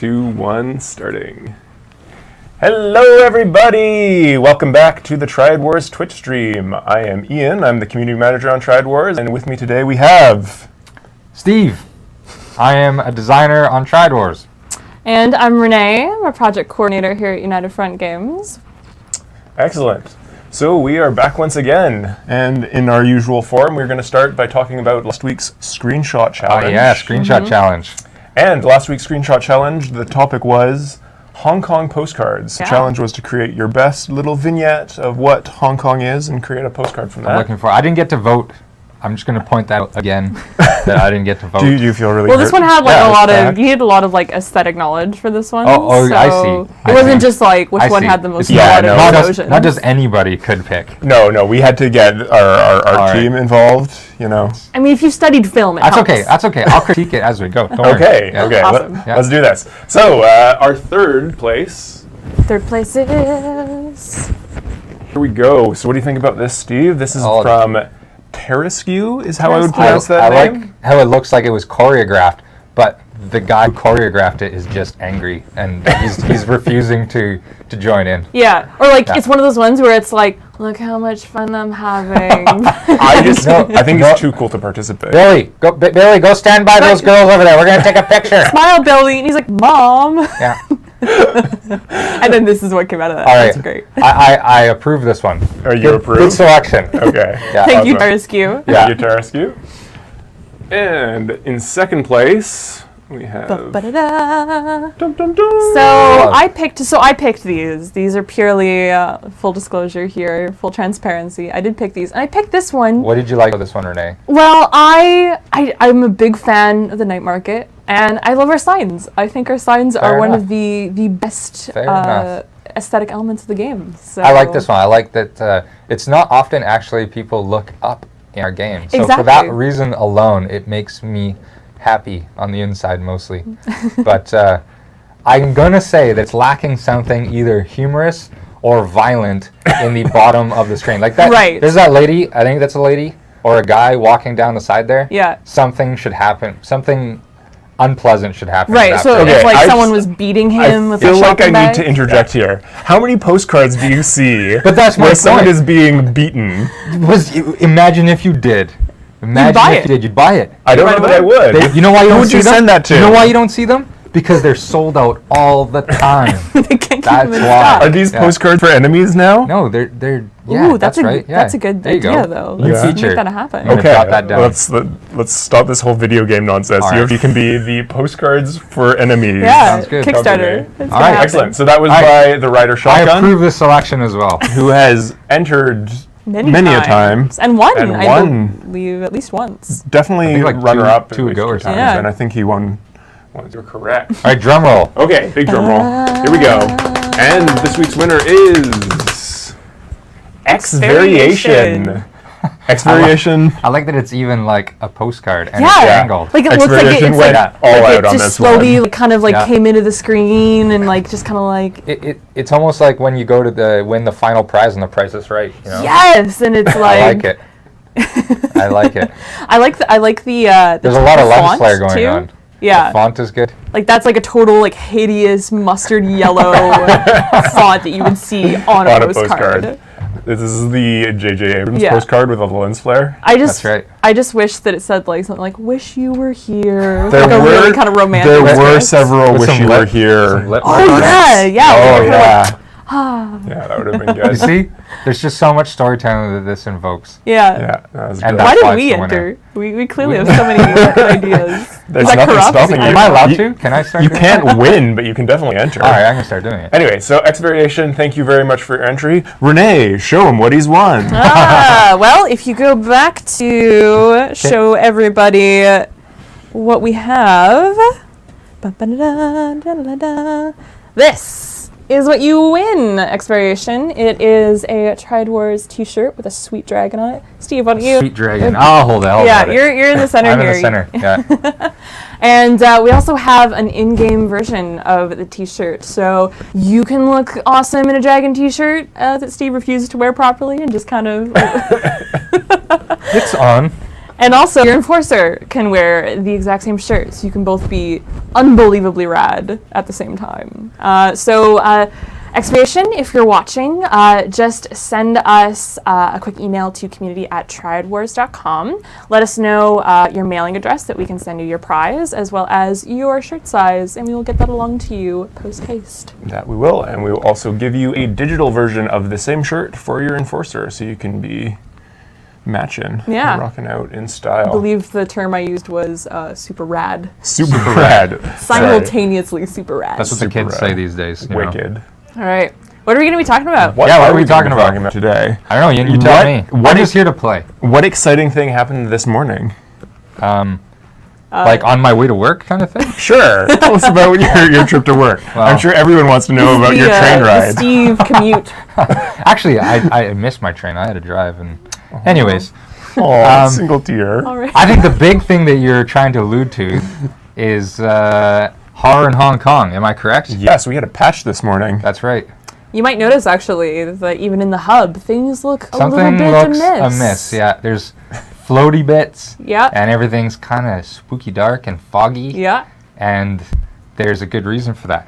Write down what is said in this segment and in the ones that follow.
2, 1, starting. Hello everybody! Welcome back to the Triad Wars Twitch stream. I am Ian, I'm the community manager on Triad Wars, and with me today we have... Steve. I am a designer on Triad Wars. And I'm Renee, I'm a project coordinator here at United Front Games. Excellent. So we are back once again, and in our usual form, we're going to start by talking about last week's screenshot challenge. Oh yeah, screenshot challenge. And last week's screenshot challenge, the topic was Hong Kong postcards. Yeah. The challenge was to create your best little vignette of what Hong Kong is and create a postcard from that. I'm looking for. I didn't get to vote. I'm just going to point that out again that I didn't get to vote. Do you feel really Well, hurt? this one had like Yeah, a lot it's of, you had a lot of like aesthetic knowledge for this one. Oh, so I see. It wasn't just like which one had the most melodic explosions. Not just anybody could pick. No, we had to get our team involved, you know. I mean, if you studied film, it helps. That's okay. I'll critique it as we go. Don't Okay, worry. Yeah. okay. Awesome. Let's do this. So, our third place. Third place is... Here we go. So what do you think about this, Steve? This is from Terraskew, is how I would Terraskew. pronounce that I name. like how it looks like it was choreographed, but the guy who choreographed it is just angry, and he's refusing to join in. Yeah, or like it's one of those ones where it's like, look how much fun I'm having. I think it's too cool to participate. Billy, go stand by those girls over there. We're gonna take a picture. Smile, Billy, and he's like, Mom. Yeah. And then this is what came out of that. All right. That's great. I approve this one. Are you Good approved? selection. Okay. Yeah. Thank you, Awesome. Rescue. Yeah. Thank you, Terraskew. And in second place, we have... Ba-da-da. Dum, dum, dum. So I picked these. These are purely full disclosure here, full transparency. I did pick these, and I picked this one. What did you like about this one, Renee? Well, I'm a big fan of the night market, and I love our signs. I think our signs Fair are one enough. of the best Fair enough. aesthetic elements of the game. So I like this one. I like that it's not often actually people look up in our game. So for Exactly. that reason alone, it makes me happy on the inside mostly. But I'm going to say that it's lacking something either humorous or violent in the bottom of the screen. Like that. Right. There's that lady, I think that's a lady, or a guy walking down the side there. Yeah. Something should happen. Something unpleasant should happen. Right. So Okay, if like I someone just- was beating him with a I feel like I shopping bag. need to interject here. How many postcards do you see But that's my where someone point. is being beaten? Imagine if you did. Imagine buy if it. you did. You'd buy it. I don't Right know that I away. would. You know why you Who don't would see you them? send that to? You know why you don't see them? Because they're sold out all the time. They can't keep That's them in why. stock. Are these Yeah. postcards for enemies now? No, they're yeah, Ooh, that's a right. Yeah. that's a good There you idea go. though. New Let's feature. make that happen. Okay. Okay, jot that down. let's stop this whole video game nonsense. All right. You can be the postcards for enemies. Yeah, Sounds good. Kickstarter. Okay. It's All gonna right, happen. Excellent. So that was All by the Rider I Shotgun, approve this selection as well. who has entered many a time. And won, And I won. believe, at least once. Definitely I think like runner-up two at ago least or two something. times, Yeah. and I think he won. You're correct. All right, drum roll. Okay, big drum roll. Here we go. And this week's winner is X Variation. X Variation. I like that it's even like a postcard and Yeah. it's angled. Like it looks like X-Variation it's went like, all like out it on just this slowly one. like, kind of like Yeah. came into the screen and like just kind of like It's almost like when you go to win the final prize and the Price is Right. You know? yes, and it's like I like it. I like it. I like the There's a lot of lens font, flare going too. on. Yeah, The font is good. like that's like a total like hideous mustard yellow font that you would see on a postcard. This is the J.J. Abrams Yeah. postcard with a lens flare. That's right. I just wish that it said like something like "Wish you were here." There like a were- really kind of romantic. There were twist. several With Wish some You Were lip- Here. some lip Oh mark on it. yeah, yeah. Oh like, yeah. Yeah, that would have been You good. see, there's just so much storytelling that this invokes. yeah. Yeah, that was And good. Why That's did it's we the winner. enter? We clearly have so many good ideas. There's Is that nothing corrupt? stopping you. Am I allowed You- to? Can I start? You doing can't that? win, but you can definitely enter. All right, I'm gonna start doing it. Anyway, so X Variation, thank you very much for your entry. Renee, show him what he's won. Well, if you go back to show everybody what we have, ba-ba-da-da-da-da-da. This is what you win, X Variation. It is a Triad Wars t-shirt with a sweet dragon on it. Steve, why don't you? Sweet dragon. I'll hold it. Yeah, you're in the center I'm here. in the center. Yeah. And we also have an in-game version of the t-shirt, so you can look awesome in a dragon t-shirt that Steve refuses to wear properly and just kind of... It's on. And also, your enforcer can wear the exact same shirt, so you can both be unbelievably rad at the same time. Expedition, if you're watching, just send us a quick email to community@triadwars.com. Let us know your mailing address that we can send you your prize, as well as your shirt size, and we will get that along to you post-haste. That we will, and we will also give you a digital version of the same shirt for your enforcer, so you can be matching, rocking out in style. I believe the term I used was super rad. Super rad. Simultaneously super rad. That's what the kids say these days. Wicked. All right. What are we going to be talking about? What are we talking about today? I don't know. You tell me. I'm just here to play. What exciting thing happened this morning? Like on my way to work kind of thing? Sure. Tell us about your trip to work. Well, I'm sure everyone wants to know about your train ride. The Steve commute. Actually, I missed my train. I had to drive. And anyways. Single tear. All right. I think the big thing that you're trying to allude to is horror in Hong Kong. Am I correct? Yes, we had a patch this morning. That's right. You might notice, actually, that even in the hub, things look a little Something bit looks amiss. Yeah, there's floaty bits. Yeah. And everything's kind of spooky dark and foggy. Yeah. And there's a good reason for that.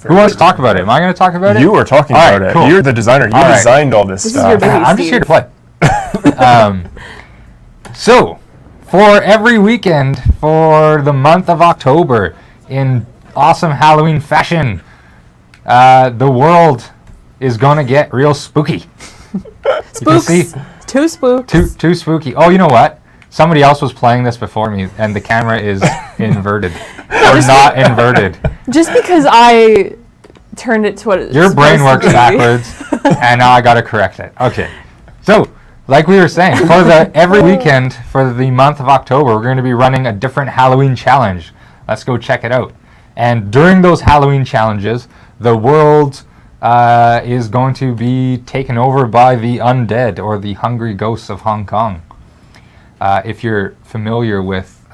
Who wants to talk about it? Am I going to talk about it? You are talking about it. Cool. You're the designer. You designed all this stuff. Is your baby, I'm just here to play. So, for every weekend for the month of October, in awesome Halloween fashion, the world is going to get real spooky. Spooks. You can see, Too spooks. too spooky. Oh, you know what? Somebody else was playing this before me, and the camera is inverted. Or not inverted. Just because I turned it to what it's Your brain supposed works to be. backwards, and now I got to correct it. Okay. So, like we were saying, for every weekend for the month of October, we're going to be running a different Halloween challenge. Let's go check it out. And during those Halloween challenges, the world is going to be taken over by the undead, or the hungry ghosts of Hong Kong. If you're familiar with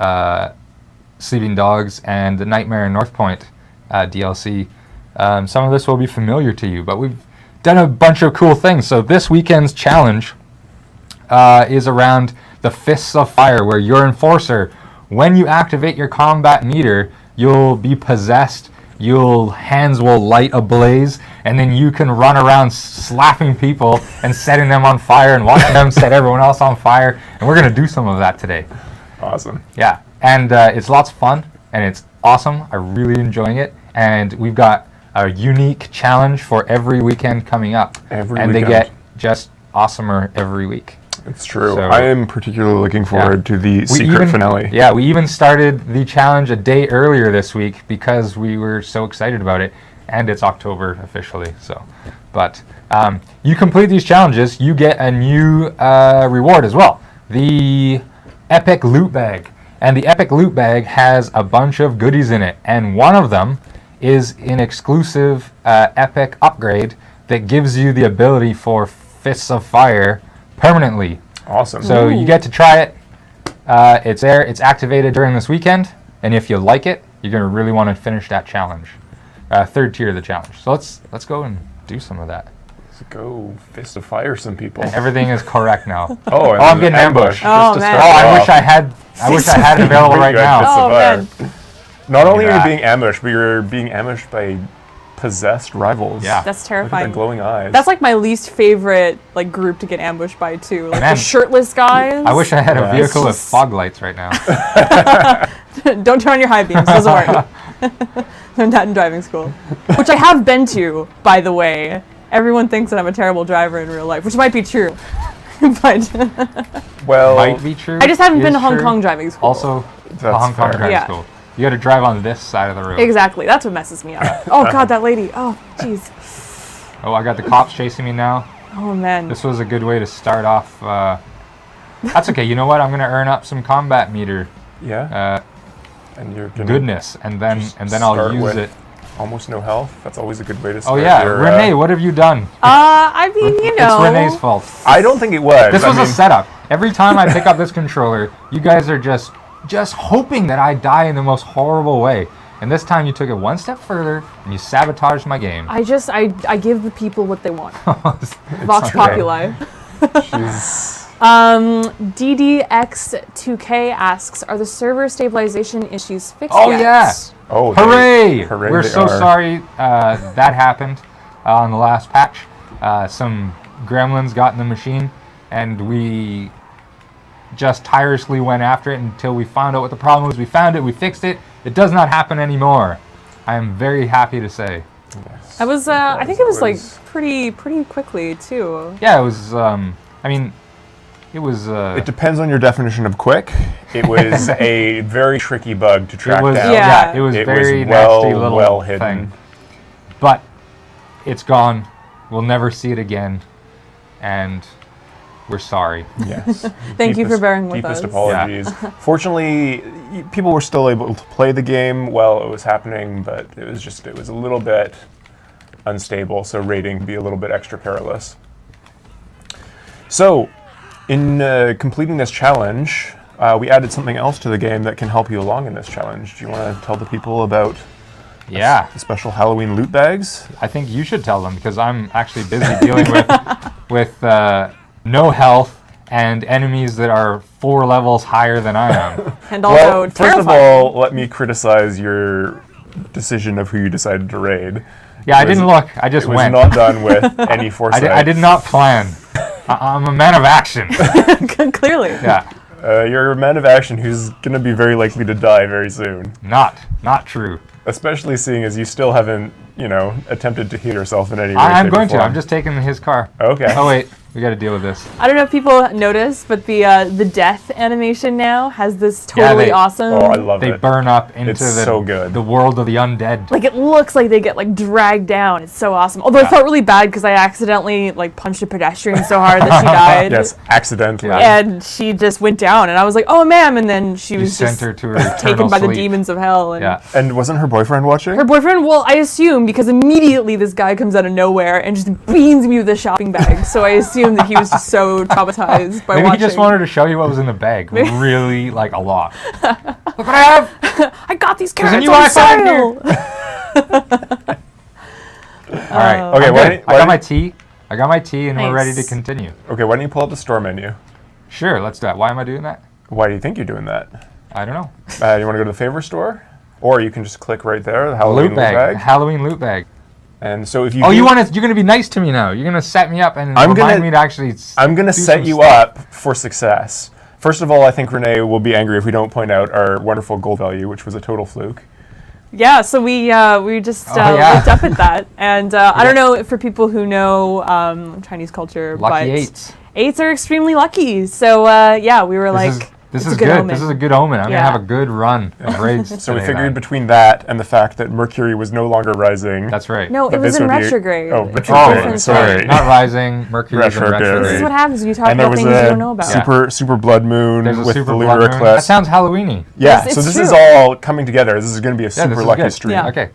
Sleeping Dogs and the Nightmare in North Point DLC, some of this will be familiar to you, but we've done a bunch of cool things. So this weekend's challenge is around the Fists of Fire, where your enforcer, when you activate your combat meter, you'll be possessed, your hands will light ablaze, and then you can run around slapping people and setting them on fire and watching them set everyone else on fire. And we're going to do some of that today. Awesome. Yeah, and it's lots of fun, and it's awesome. I'm really enjoying it. And we've got a unique challenge for every weekend coming up. They get just awesomer every week. It's true. So, I am particularly looking forward to the secret finale. Yeah, we even started the challenge a day earlier this week because we were so excited about it, and it's October officially. So, but you complete these challenges, you get a new reward as well, the Epic Loot Bag. And the Epic Loot Bag has a bunch of goodies in it, and one of them is an exclusive Epic upgrade that gives you the ability for Fists of Fire permanently. Awesome. So you get to try it. It's there. It's activated during this weekend, and if you like it, you're gonna really want to finish that challenge. Third tier of the challenge. So let's go and do some of that. Let's go Fist of Fire some people. And everything is correct now. Oh, I'm getting ambushed. Oh, man. I wish I had it available right now. Oh, man. Not only are you being ambushed, but you're being ambushed by possessed rivals. Yeah. That's Look at terrifying. the glowing eyes. That's like my least favorite group to get ambushed by too. Like Man. the shirtless guys. I wish I had a Yeah. vehicle with fog lights right now. Don't turn on your high beams. Doesn't work. Learned that in driving school, which I have been to, by the way. Everyone thinks that I'm a terrible driver in real life, which might be true. But well, Might be true. I just haven't been to is Hong true. Kong driving school. Also, That's Hong Kong fair. driving Yeah. school. You got to drive on this side of the road. Exactly. That's what messes me up. Oh God, that lady. Oh jeez. Oh, I got the cops chasing me now. Oh man. This was a good way to start off. That's okay. You know what? I'm gonna earn up some combat meter yeah. And you're gonna goodness, and then I'll start use with it. Almost no health. That's always a good way to Oh start. yeah, your, Renee, what have you done? I mean, you know. It's Renee's fault. I don't think it was. This I was mean, a setup. Every time I pick up this controller, you guys are just hoping that I die in the most horrible way. And this time you took it one step further and you sabotaged my game. I give the people what they want. Vox okay. Populi. DDX2K asks, are the server stabilization issues fixed Oh, yet? yeah. Oh, Hooray! hooray We're they so are. sorry that happened on the last patch. Some gremlins got in the machine, and we just tirelessly went after it until we found out what the problem was. We found it, we fixed it. It does not happen anymore. I am very happy to say. I was, I think it was like pretty quickly too. Yeah, it was, it was... It depends on your definition of quick. It was a very tricky bug to track it was, down. Yeah. it was It very was nasty little well hidden. thing. But it's gone. We'll never see it again. And we're sorry. Yes. Thank you for bearing with Deepest us. apologies. Fortunately, people were still able to play the game while it was happening, but it was a little bit unstable, so raiding can be a little bit extra perilous. So, in completing this challenge, we added something else to the game that can help you along in this challenge. Do you want to tell the people about Yeah. the special Halloween loot bags? I think you should tell them because I'm actually busy dealing with no health and enemies that are 4 levels higher than I am. And also Well, first of terrifying. all, let me criticize your decision of who you decided to raid. Yeah, I didn't look. I just It was went. not done with any foresight. I did not plan. I'm a man of action. Clearly. Yeah. You're a man of action who's going to be very likely to die very soon. Not true. Especially seeing as you still haven't, attempted to heal yourself in any way. I'm shape, or going to. form. I'm just taking his car. Okay. Oh wait, we got to deal with this. I don't know if people noticed, but the death animation now has this totally awesome. Oh, I love They it. burn up into It's so good. the world of the undead. Like it looks like they get like dragged down. It's so awesome. Although I felt really bad because I accidentally like punched a pedestrian so hard that she died. Yes, accidentally. Yeah. And she just went down, and I was like, "Oh, ma'am!" And then she You was sent just her to her eternal taken by the sleep. demons of hell. And Yeah. And wasn't her boyfriend watching? her boyfriend. Well, I assume because immediately this guy comes out of nowhere and just beans me with a shopping bag. So I assume that he was just so traumatized by Maybe watching. he just wanted to show you what was in the bag. Really, like a lot. Look what I have! I got these There's a carrots new on iPhone sale. All right. Okay, I'm why good. don't- I why got don't- my tea. I got my tea, and we're ready to Nice. continue. Okay, why don't you pull up the store menu? Sure, let's do that. Why am I doing that? Why do you think you're doing that? I don't know. You want to go to the favor store? Or you can just click right there, the Halloween Loot bag. Halloween loot bag. And so if you Oh, do- you're going to be nice to me now. You're going to set me up and I'm remind gonna- me to actually I'm going to do set some you stuff. up for success. First of all, I think Renee will be angry if we don't point out our wonderful gold value, which was a total fluke. Yeah, so we just yeah. looked up at that, and I don't know for people who know Chinese culture, Lucky but eights. eights are extremely lucky. So yeah, we were This it's is a good. Omen. This is a good omen. I'm Yeah. gonna have a good run of raids. So we today, figured man. between that and the fact that Mercury was no longer rising. That's right. No, that it was this in would be- retrograde. Oh, It's a retrograde, different sorry. thing. Not rising. Mercury is in Retrograde. This is retrograde. what happens when you talk And there about was things you a don't know about. super blood moon There's a with super the blood lunar moon. eclipse. That sounds Halloweeny. Yeah, It's so this true. is all coming together. This is going to be a Yeah, super this is lucky good. stream. Yeah. Okay.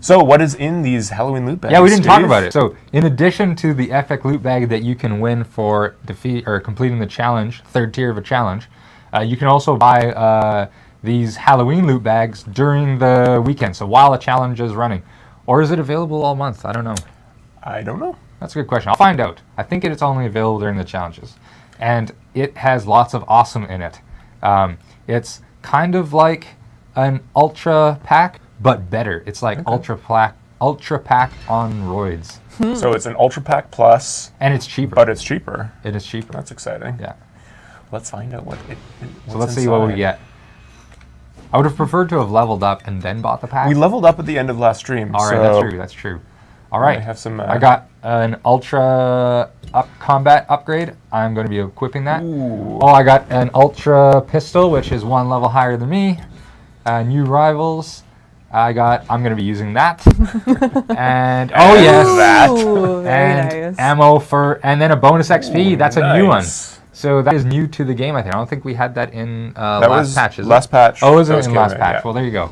So what is in these Halloween loot bags? Yeah, we didn't talk Steve? about it. So, in addition to the epic loot bag that you can win for defeat or completing the challenge, third tier of a challenge, you can also buy these Halloween loot bags during the weekend. So while a challenge is running, or is it available all month? I don't know. I don't know. That's a good question. I'll find out. I think it's only available during the challenges, and it has lots of awesome in it. It's kind of like an ultra pack, but better. It's like ultra pack on roids, So it's an Ultra Pack Plus, and it's cheaper. but it's cheaper. It is cheaper. That's exciting. Yeah. Let's find out what it. So let's see what we get. I would have preferred to have leveled up and then bought the pack. We leveled up at the end of last stream. All right, so that's true. All right, I have some. I got an ultra combat upgrade. I'm going to be equipping that. Ooh. Oh, I got an ultra pistol, which is 1 level higher than me. New rivals. I'm going to be using that. And oh yes, that. Ooh, very and nice. ammo and then a bonus XP. That's a new one. Nice. So that is new to the game. I think. I don't think we had that in That last was patch. Is last it? patch. Oh, is that it was in last Killman, patch? yeah. Well, there you go.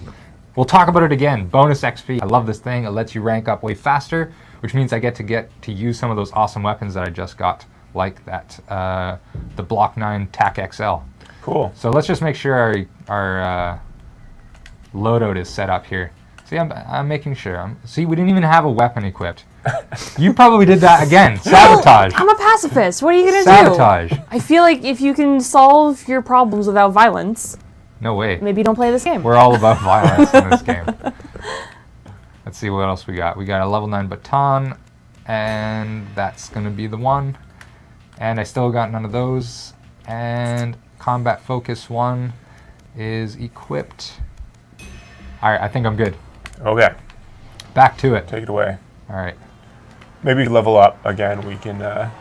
We'll talk about it again. Bonus XP. I love this thing. It lets you rank up way faster, which means I get to use some of those awesome weapons that I just got, like that the Block 9 TAC XL. Cool. So let's just make sure our loadout is set up here. See, I'm making sure. See, we didn't even have a weapon equipped. You probably did that again. Sabotage. I'm a pacifist. What are you gonna Sabotage. do? I feel like if you can solve your problems without violence, No way. maybe don't play this game. We're all about violence in this game. Let's see what else we got. We got a level 9 baton, and that's going to be the one. And I still got none of those. And combat focus 1 is equipped. All right, I think I'm good. Okay, Back to it. take it away. All right. Maybe level up again. We can. Well,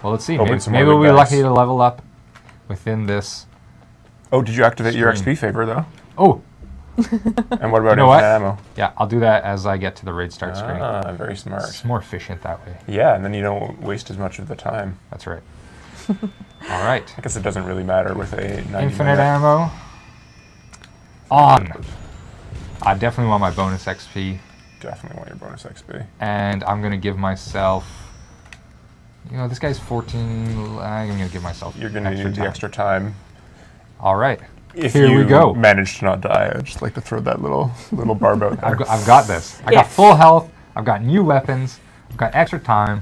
let's see. Open Maybe, some more maybe we'll be big lucky bags. to level up within this. Oh, did you activate your Stream. XP favor though? Oh, And what about know what? infinite ammo? yeah, I'll do that as I get to the raid start screen. Ah, very smart. It's more efficient that way. Yeah, and then you don't waste as much of the time. That's right. All right. I guess it doesn't really matter with a 90 Infinite minute. ammo. On. I definitely want my bonus XP, Definitely want your bonus XP. and I'm going to give myself... You know, this guy's 14... I'm going to give myself You're going to need the time. extra time. All right. If Here you we go. manage to not die, I'd just like to throw that little barb out there. I've got this. I got Yes. full health. I've got new weapons. I've got extra time.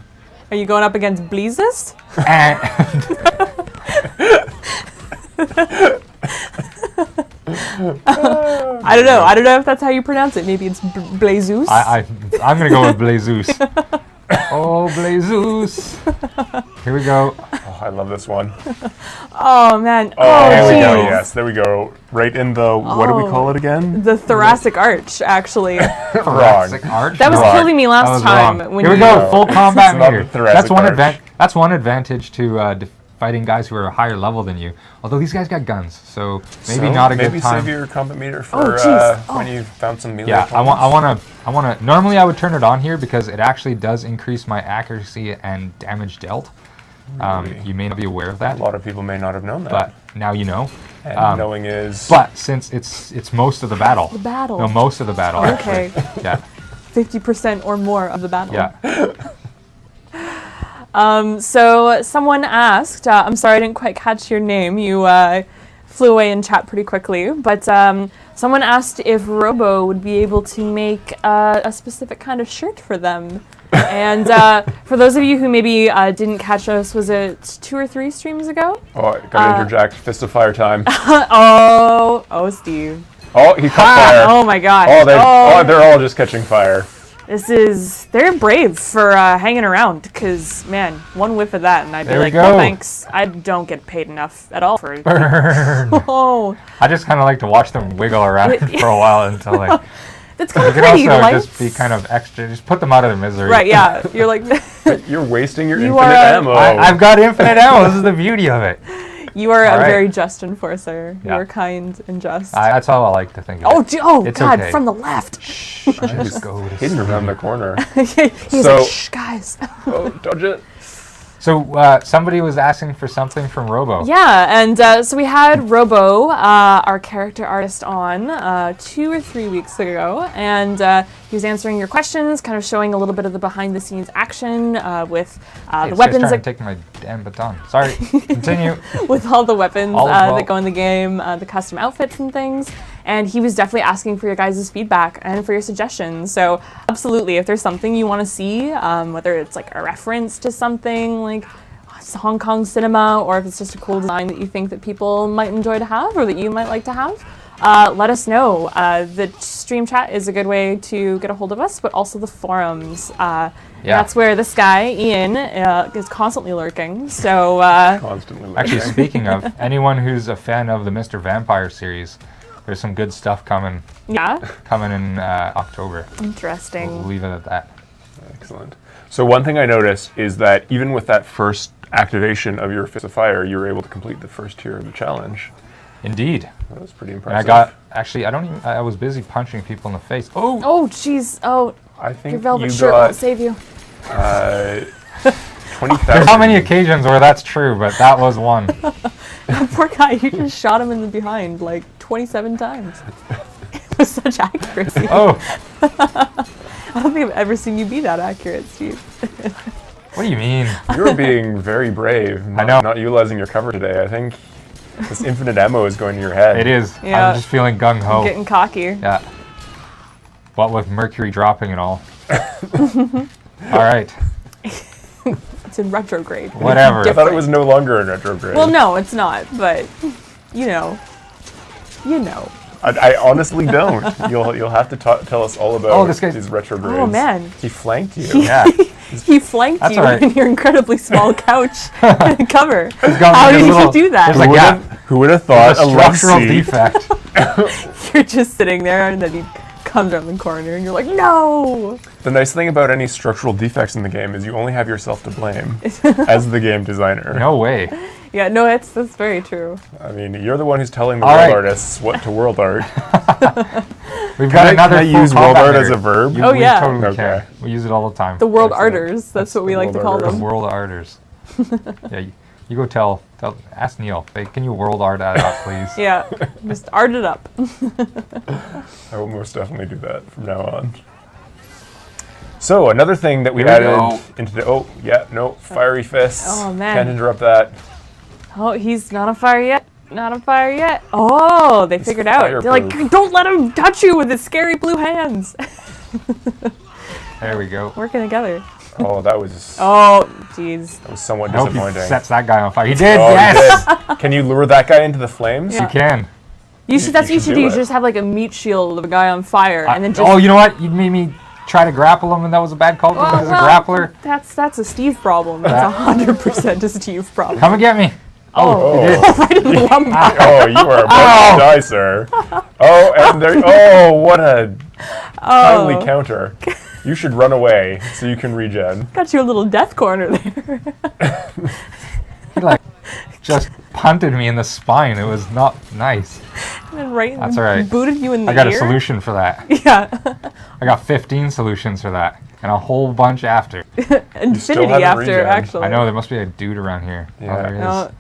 Are you going up against Bleezes? And I don't know. I don't know if that's how you pronounce it. Maybe it's Blazeus. I'm going to go with Blazeus. Oh, Blazeus. Here we go. Oh, I love this one. Oh man. Oh, there we go. geez. Yes, there we go. Right in the, what do we call it again? The thoracic arch, actually. Wrong. Thoracic arch? That was Wrong. killing me That last was time. wrong. When Here we you- go, full combat It's not meter. the thoracic arch. That's one advantage to fighting guys who are a higher level than you. Although these guys got guns, so maybe not a good Maybe time. save your combat meter for Oh, jeez. when you found some melee. Yeah, I opponents. want to. Normally, I would turn it on here because it actually does increase my accuracy and damage dealt. Really? You may not be aware of A that, lot of people may not have known that. but now you know. And knowing is. But since it's most of the battle. The battle. No, most of the battle. Okay. Actually. Yeah. 50% or more of the battle. Yeah. So someone asked, I'm sorry I didn't quite catch your name. You flew away in chat pretty quickly, but someone asked if Robo would be able to make a specific kind of shirt for them. And for those of you who maybe didn't catch us, was it 2 or 3 streams ago? Oh, I gotta interject. Fist of fire time. Oh, Steve. Oh, he caught fire. Oh my gosh. Oh, they're all just catching fire. They're brave for hanging around, because, man, one whiff of that and I'd be There we like, go. no thanks, I don't get paid enough at all for Burn. Oh, I just kind of like to watch them wiggle around for a while until like. that's kind You of can pretty, also right? just be kind of extra. Just put them out of their misery. Right, yeah, you're like, You're wasting your You infinite are, ammo. I've got infinite ammo. This is the beauty of it. you are All a right. very just enforcer. You Yeah. are kind and just. That's all I like to think of. Oh, it. It's God, okay. from the left. Just go to Hidden sleep. around the corner. He's So- like, shh, guys. Oh, dodge it. So somebody was asking for something from Robo. Yeah, and so we had Robo, our character artist, on 2 or 3 weeks ago, and he was answering your questions, kind of showing a little bit of the behind-the-scenes action with Hey, the this guy's weapons trying that to take my damn baton. Sorry. Continue. with all the weapons All is well. that go in the game, the custom outfits and things. And he was definitely asking for your guys' feedback and for your suggestions. So absolutely, if there's something you want to see, whether it's like a reference to something like Hong Kong cinema, or if it's just a cool design that you think that people might enjoy to have or that you might like to have, let us know. The stream chat is a good way to get a hold of us, but also the forums. That's where this guy, Ian, is constantly lurking. So Constantly. Actually, lurking. speaking of, anyone who's a fan of the Mr. Vampire series, there's some good stuff coming yeah, in October. interesting. We'll leave it at that. Excellent. So one thing I noticed is that even with that first activation of your Fist of Fire, you were able to complete the first tier of the challenge. Indeed. That was pretty And impressive. I was busy punching people in the face. Oh! Oh, jeez. Oh, I think your velvet you shirt got won't save you. 20,000. There's not many occasions where that's true, but that was one. Poor guy, you just shot him in the behind like 27 times. With such accuracy. Oh! I don't think I've ever seen you be that accurate, Steve. What do you mean? You're being very brave. I know. Not utilizing your cover today. I think this infinite ammo is going to your head. It is. Yeah. I'm just feeling gung-ho. Getting cocky. Yeah. What with Mercury dropping and all. All right. It's in retrograde. Whatever. I thought it was no longer in retrograde. Well, no, it's not, but you know. I honestly don't. You'll have to tell us all about this guy- these retrogrades. Oh man, He flanked you. Yeah. he flanked That's you all right. in your incredibly small couch cover. He's got How like a did little- he do that? There's like, yeah, Who would have thought a structural Alexi- defect. You're just sitting there, and then he comes around the corner, and you're like, no. The nice thing about any structural defects in the game is you only have yourself to blame as the game designer. No way. Yeah, no, that's very true. I mean, you're the one who's telling the All world right. artists what to world art. We've got another Can I full use world combat art as here. a verb? Oh, We yeah. totally Okay. can. We use it all the time. The world Excellent. arters, that's what we like to the call world The them. world arters. Yeah, you go tell, ask Neil. Hey, can you world art that out, please? Yeah, just art it up. I will most definitely do that from now on. So another thing that we Here we added go. into the fiery fists. Oh, man. Can't interrupt that. Oh, he's not on fire yet. Not on fire yet. Oh, they figured out. They're like, fireproof. don't let him touch you with his scary blue hands. There we go. Working together. Oh, that was Oh, jeez. somewhat I hope he disappointing. sets that guy on fire. He did, Oh, yes! you did. Can you lure that guy into the flames? Yeah. You can. You should. That's what you should should do do. You it. should just have like a meat shield of a guy on fire, and then just. Oh, you know what? You made me try to grapple him, and that was a bad call because he's a grappler. That's a Steve problem. That's 100% a Steve problem. Come and get me. Oh, He did. right in the lumbar. Oh, you are about to die, sir. Oh, and there. Oh, what a timely counter. You should run away so you can regen. Got you a little death corner there. He like just punted me in the spine. It was not nice. And then right. That's all right. Booted you in the I got ear. a solution for that. Yeah. I got 15 solutions for that, and a whole bunch after. still Infinity haven't after, regen. actually. I know there must be a dude around here. Yeah. Oh, there he is. No,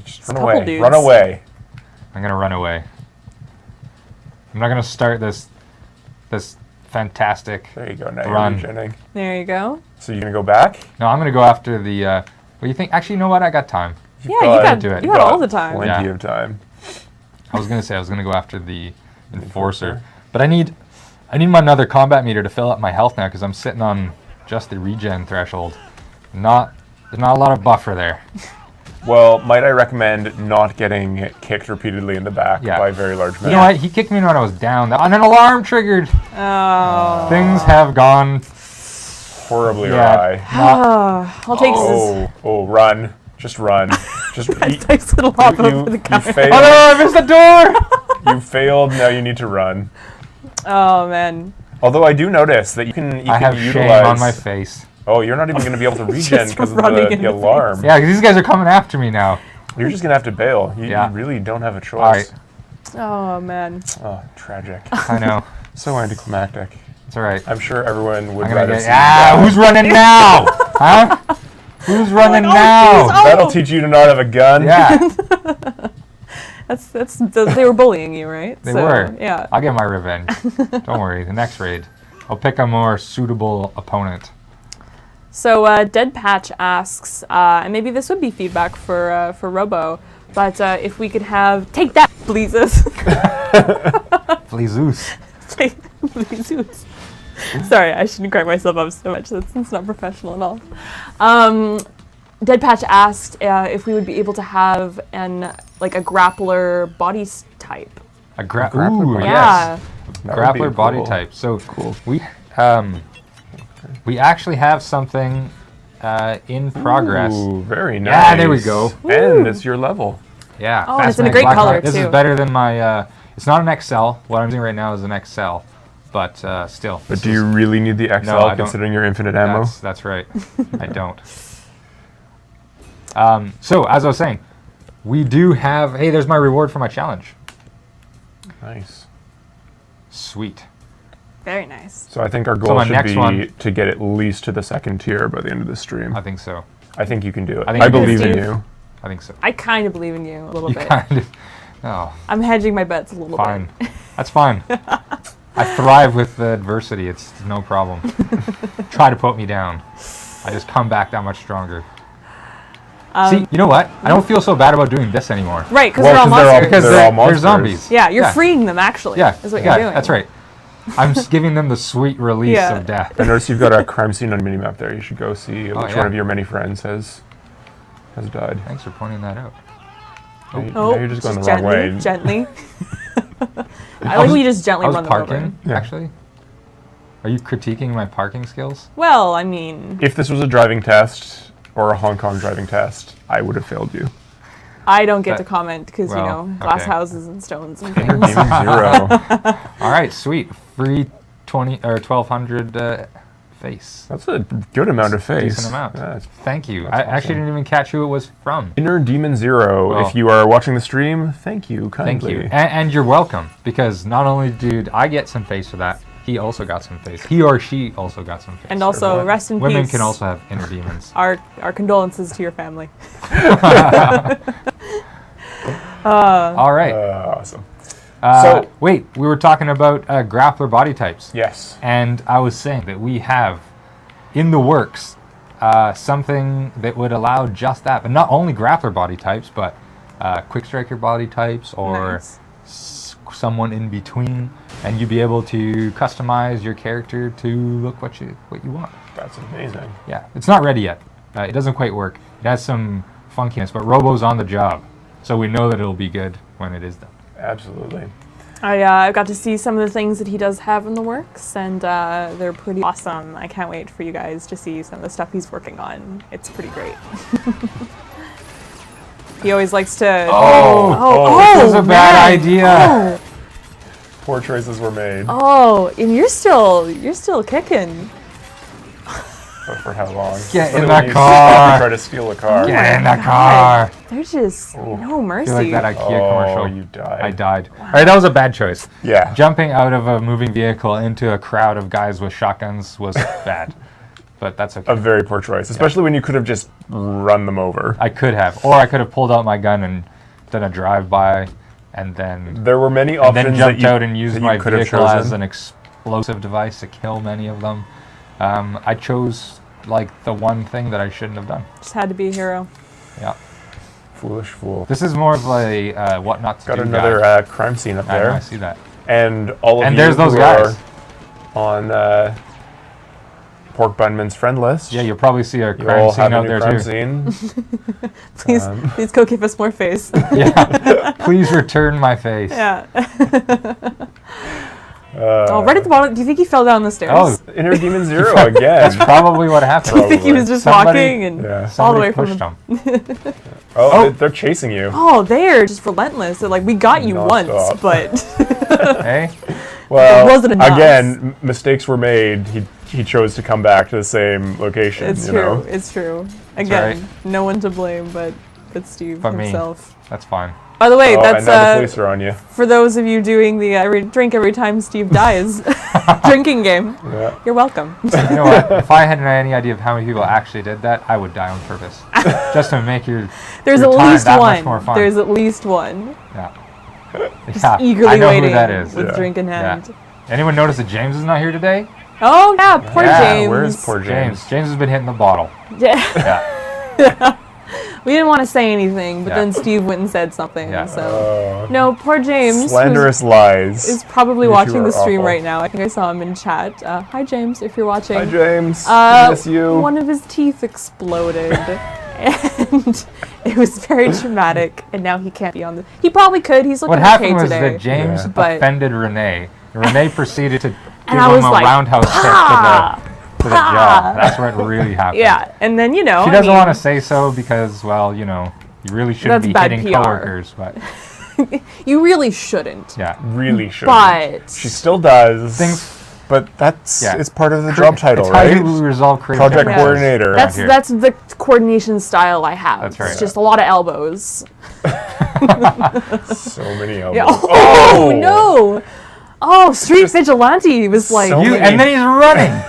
Just a run couple away. dudes. Run away. I'm gonna run away. I'm not gonna start this fantastic. There you go. Now Run. you're regening. there you go. So you're gonna go back? No, I'm gonna go after the. What do you think? Actually, you know what? I got time. Yeah, you got do it. you got all the time. Plenty Yeah. of time. I was gonna go after the enforcer, but I need my another combat meter to fill up my health now because I'm sitting on just the regen threshold. There's not a lot of buffer there. Well, might I recommend not getting kicked repeatedly in the back Yeah. by very large men? You know what? He kicked me when I was down, and an alarm triggered. Oh. Things have gone. Horribly Yeah. awry. I'll take this. Oh, run. Just run. Just Nice little hop over the you counter. failed. Oh no! I missed the door. You failed. Now you need to run. Oh man. Although I do notice that you can I have utilize. shame on my face. Oh, you're not even going to be able to regen Just because of running the in the alarm. Yeah, because these guys are coming after me now. You're just going to have to bail. You Yeah. really don't have a choice. All right. Oh man. Oh, tragic. I know. So anticlimactic. It's all right. I'm sure everyone would I'm gonna rather get. see you die. Who's running now? Huh? Who's running now? Oh. That'll teach you to not have a gun. Yeah, They were bullying you, right? they were. Yeah. I'll get my revenge. Don't worry. The next raid, I'll pick a more suitable opponent. So Dead Patch asks, and maybe this would be feedback for Robo, but if we could have take that, pleases. Fleazeus. Pleases. Sorry, I shouldn't crack myself up so much. That's not professional at all. Dead Patch asked if we would be able to have a grappler body type. A grappler body. Yeah. That would be Grappler body cool. type. So Cool. we actually have something in progress. Ooh, very nice. Yeah, there we go. And it's your level. Yeah. Oh, and it's in a fascinating. great Black color, Knight. This too. is better than my. It's not an XL. What I'm doing right now is an XL, but still. But this do is- you really need the XL No, I don't. considering your infinite ammo? That's right. I don't. So, as I was saying, we do have... Hey, there's my reward for my challenge. Nice. Sweet. Very nice. So I think our So goal my should next be one- to get at least to the second tier by the end of the stream. I think so. I think you can do it. I think I you can. believe in Steve. you. I think so. I kind of believe in you a little You bit. kind of... Oh, I'm hedging my bets a little fine. bit. That's fine. I thrive with the adversity. It's no problem. Try to put me down. I just come back that much stronger. See, you know what? I don't feel so bad about doing this anymore. Right, because Well, they're all 'cause they're all- monsters. Because They're all they're monsters. zombies. Yeah, you're freeing them actually. Yeah, is what yeah, you're doing. that's right. I'm just giving them the sweet release of death. I noticed you've got a crime scene on the minimap there. You should go see which yeah. one of your many friends has died. Thanks for pointing that out. Now you're just going the wrong way. Gently. I like when you just gently I was run them over. parking, actually. Are you critiquing my parking skills? Well, I mean, If this was a driving test or a Hong Kong driving test, I would have failed you. I don't get to comment because, glass okay. houses and stones and Inner things. Demon 0. All right, sweet. Free 1,200 face. That's a good amount of face. Decent amount. Yeah, Thank you. that's I actually awesome. didn't even catch who it was from. Inner Demon 0. Well, if you are watching the stream, thank you kindly. Thank you. And you're welcome, because not only did I get some face for that, he also got some face. He or she also got some face. And also, rest in Women peace. can also have inner demons. Our condolences to your family. All right. Awesome. So wait, we were talking about grappler body types. Yes. And I was saying that we have in the works something that would allow just that, but not only grappler body types, but quick striker body types or Nice. someone in between, and you'd be able to customize your character to look what you want. That's amazing. Yeah, it's not ready yet. It doesn't quite work. It has some funkiness, but Robo's on the job, so we know that it'll be good when it is done. Absolutely. I got to see some of the things that he does have in the works, and they're pretty awesome. I can't wait for you guys to see some of the stuff he's working on. It's pretty great. He always likes to... This is a bad idea. Oh, Poor choices were made. And you're still kicking. But for how long? Get So in that the when you car. try to steal a car. Get in the car. There's just no mercy. I feel like that IKEA commercial. You died. I died. All right, that was a bad choice. Yeah. Jumping out of a moving vehicle into a crowd of guys with shotguns was bad, but that's okay. A very poor choice, especially when you could have just run them over. I could have, or I could have pulled out my gun and done a drive-by, and then There were many options jumped that you, out and used that my you could have vehicle as chosen. an explosive device to kill many of them. I chose like the one thing that I shouldn't have done. Just had to be a hero. Yeah. Foolish fool. This is more of a what not to Got do another guide. crime scene up I know, there. I see that. And all of And you there's those who guys. are on Pork Bunman's friend list. Yeah, you'll probably see a you crime all scene have a out new there crime too. scene. Please go give us more face. Yeah. Please return my face. Yeah. Right at the bottom. Do you think he fell down the stairs? Oh, Inner Demon 0 again. that's probably what happened. I think he was just Somebody- walking and Yeah. all the Somebody way from pushed the... him. Oh, they're chasing you. Oh, they're just relentless. They're like, we got you once, Non-stop. but Hey, Well, It wasn't enough. again, mistakes were made. He chose to come back to the same location. it's you true. know? It's true. Again, right. no one to blame but Steve But me. himself. that's fine. By the way, Oh, that's and now the police are on you. for those of you doing the drink every time Steve dies drinking game. Yeah. You're welcome. You know what? If I had any idea of how many people actually did that, I would die on purpose, just to make your There's your at time least that much one. more fun. There's at least one. Yeah. Yeah, Eagerly I know waiting who that is. with Yeah. drink in Yeah. hand. Anyone notice that James is not here today? Oh yeah, poor Yeah, James. Where's poor James? James has been hitting the bottle. Yeah. Yeah. We didn't want to say anything, but Yeah. then Steve went and said something. Yeah. So no, poor James. Slanderous lies. Is probably You two watching are the stream awful. right now. I think I saw him in chat. Hi James, if you're watching. Hi, James. I miss you. One of his teeth exploded, and it was very traumatic. And now he can't be on the. He probably could. He's looking What okay happened was today. that James Yeah. But- offended Renee. Renee proceeded to give And I him was a like, roundhouse kick to the jaw. That's what really happened. Yeah, and then She I doesn't mean, want to say so because, well, you really shouldn't That's be bad hitting PR. coworkers, but You really shouldn't. yeah. Really should. But She still does. But that's Yeah. it's part of the job title, it's right? How you resolve creative Project differences coordinator. around that's here. that's the coordination style I have. That's right. It's just a lot of elbows. So many elbows. Yeah. Oh, no! Oh, Street Just Vigilante was like, so many- And then he's running.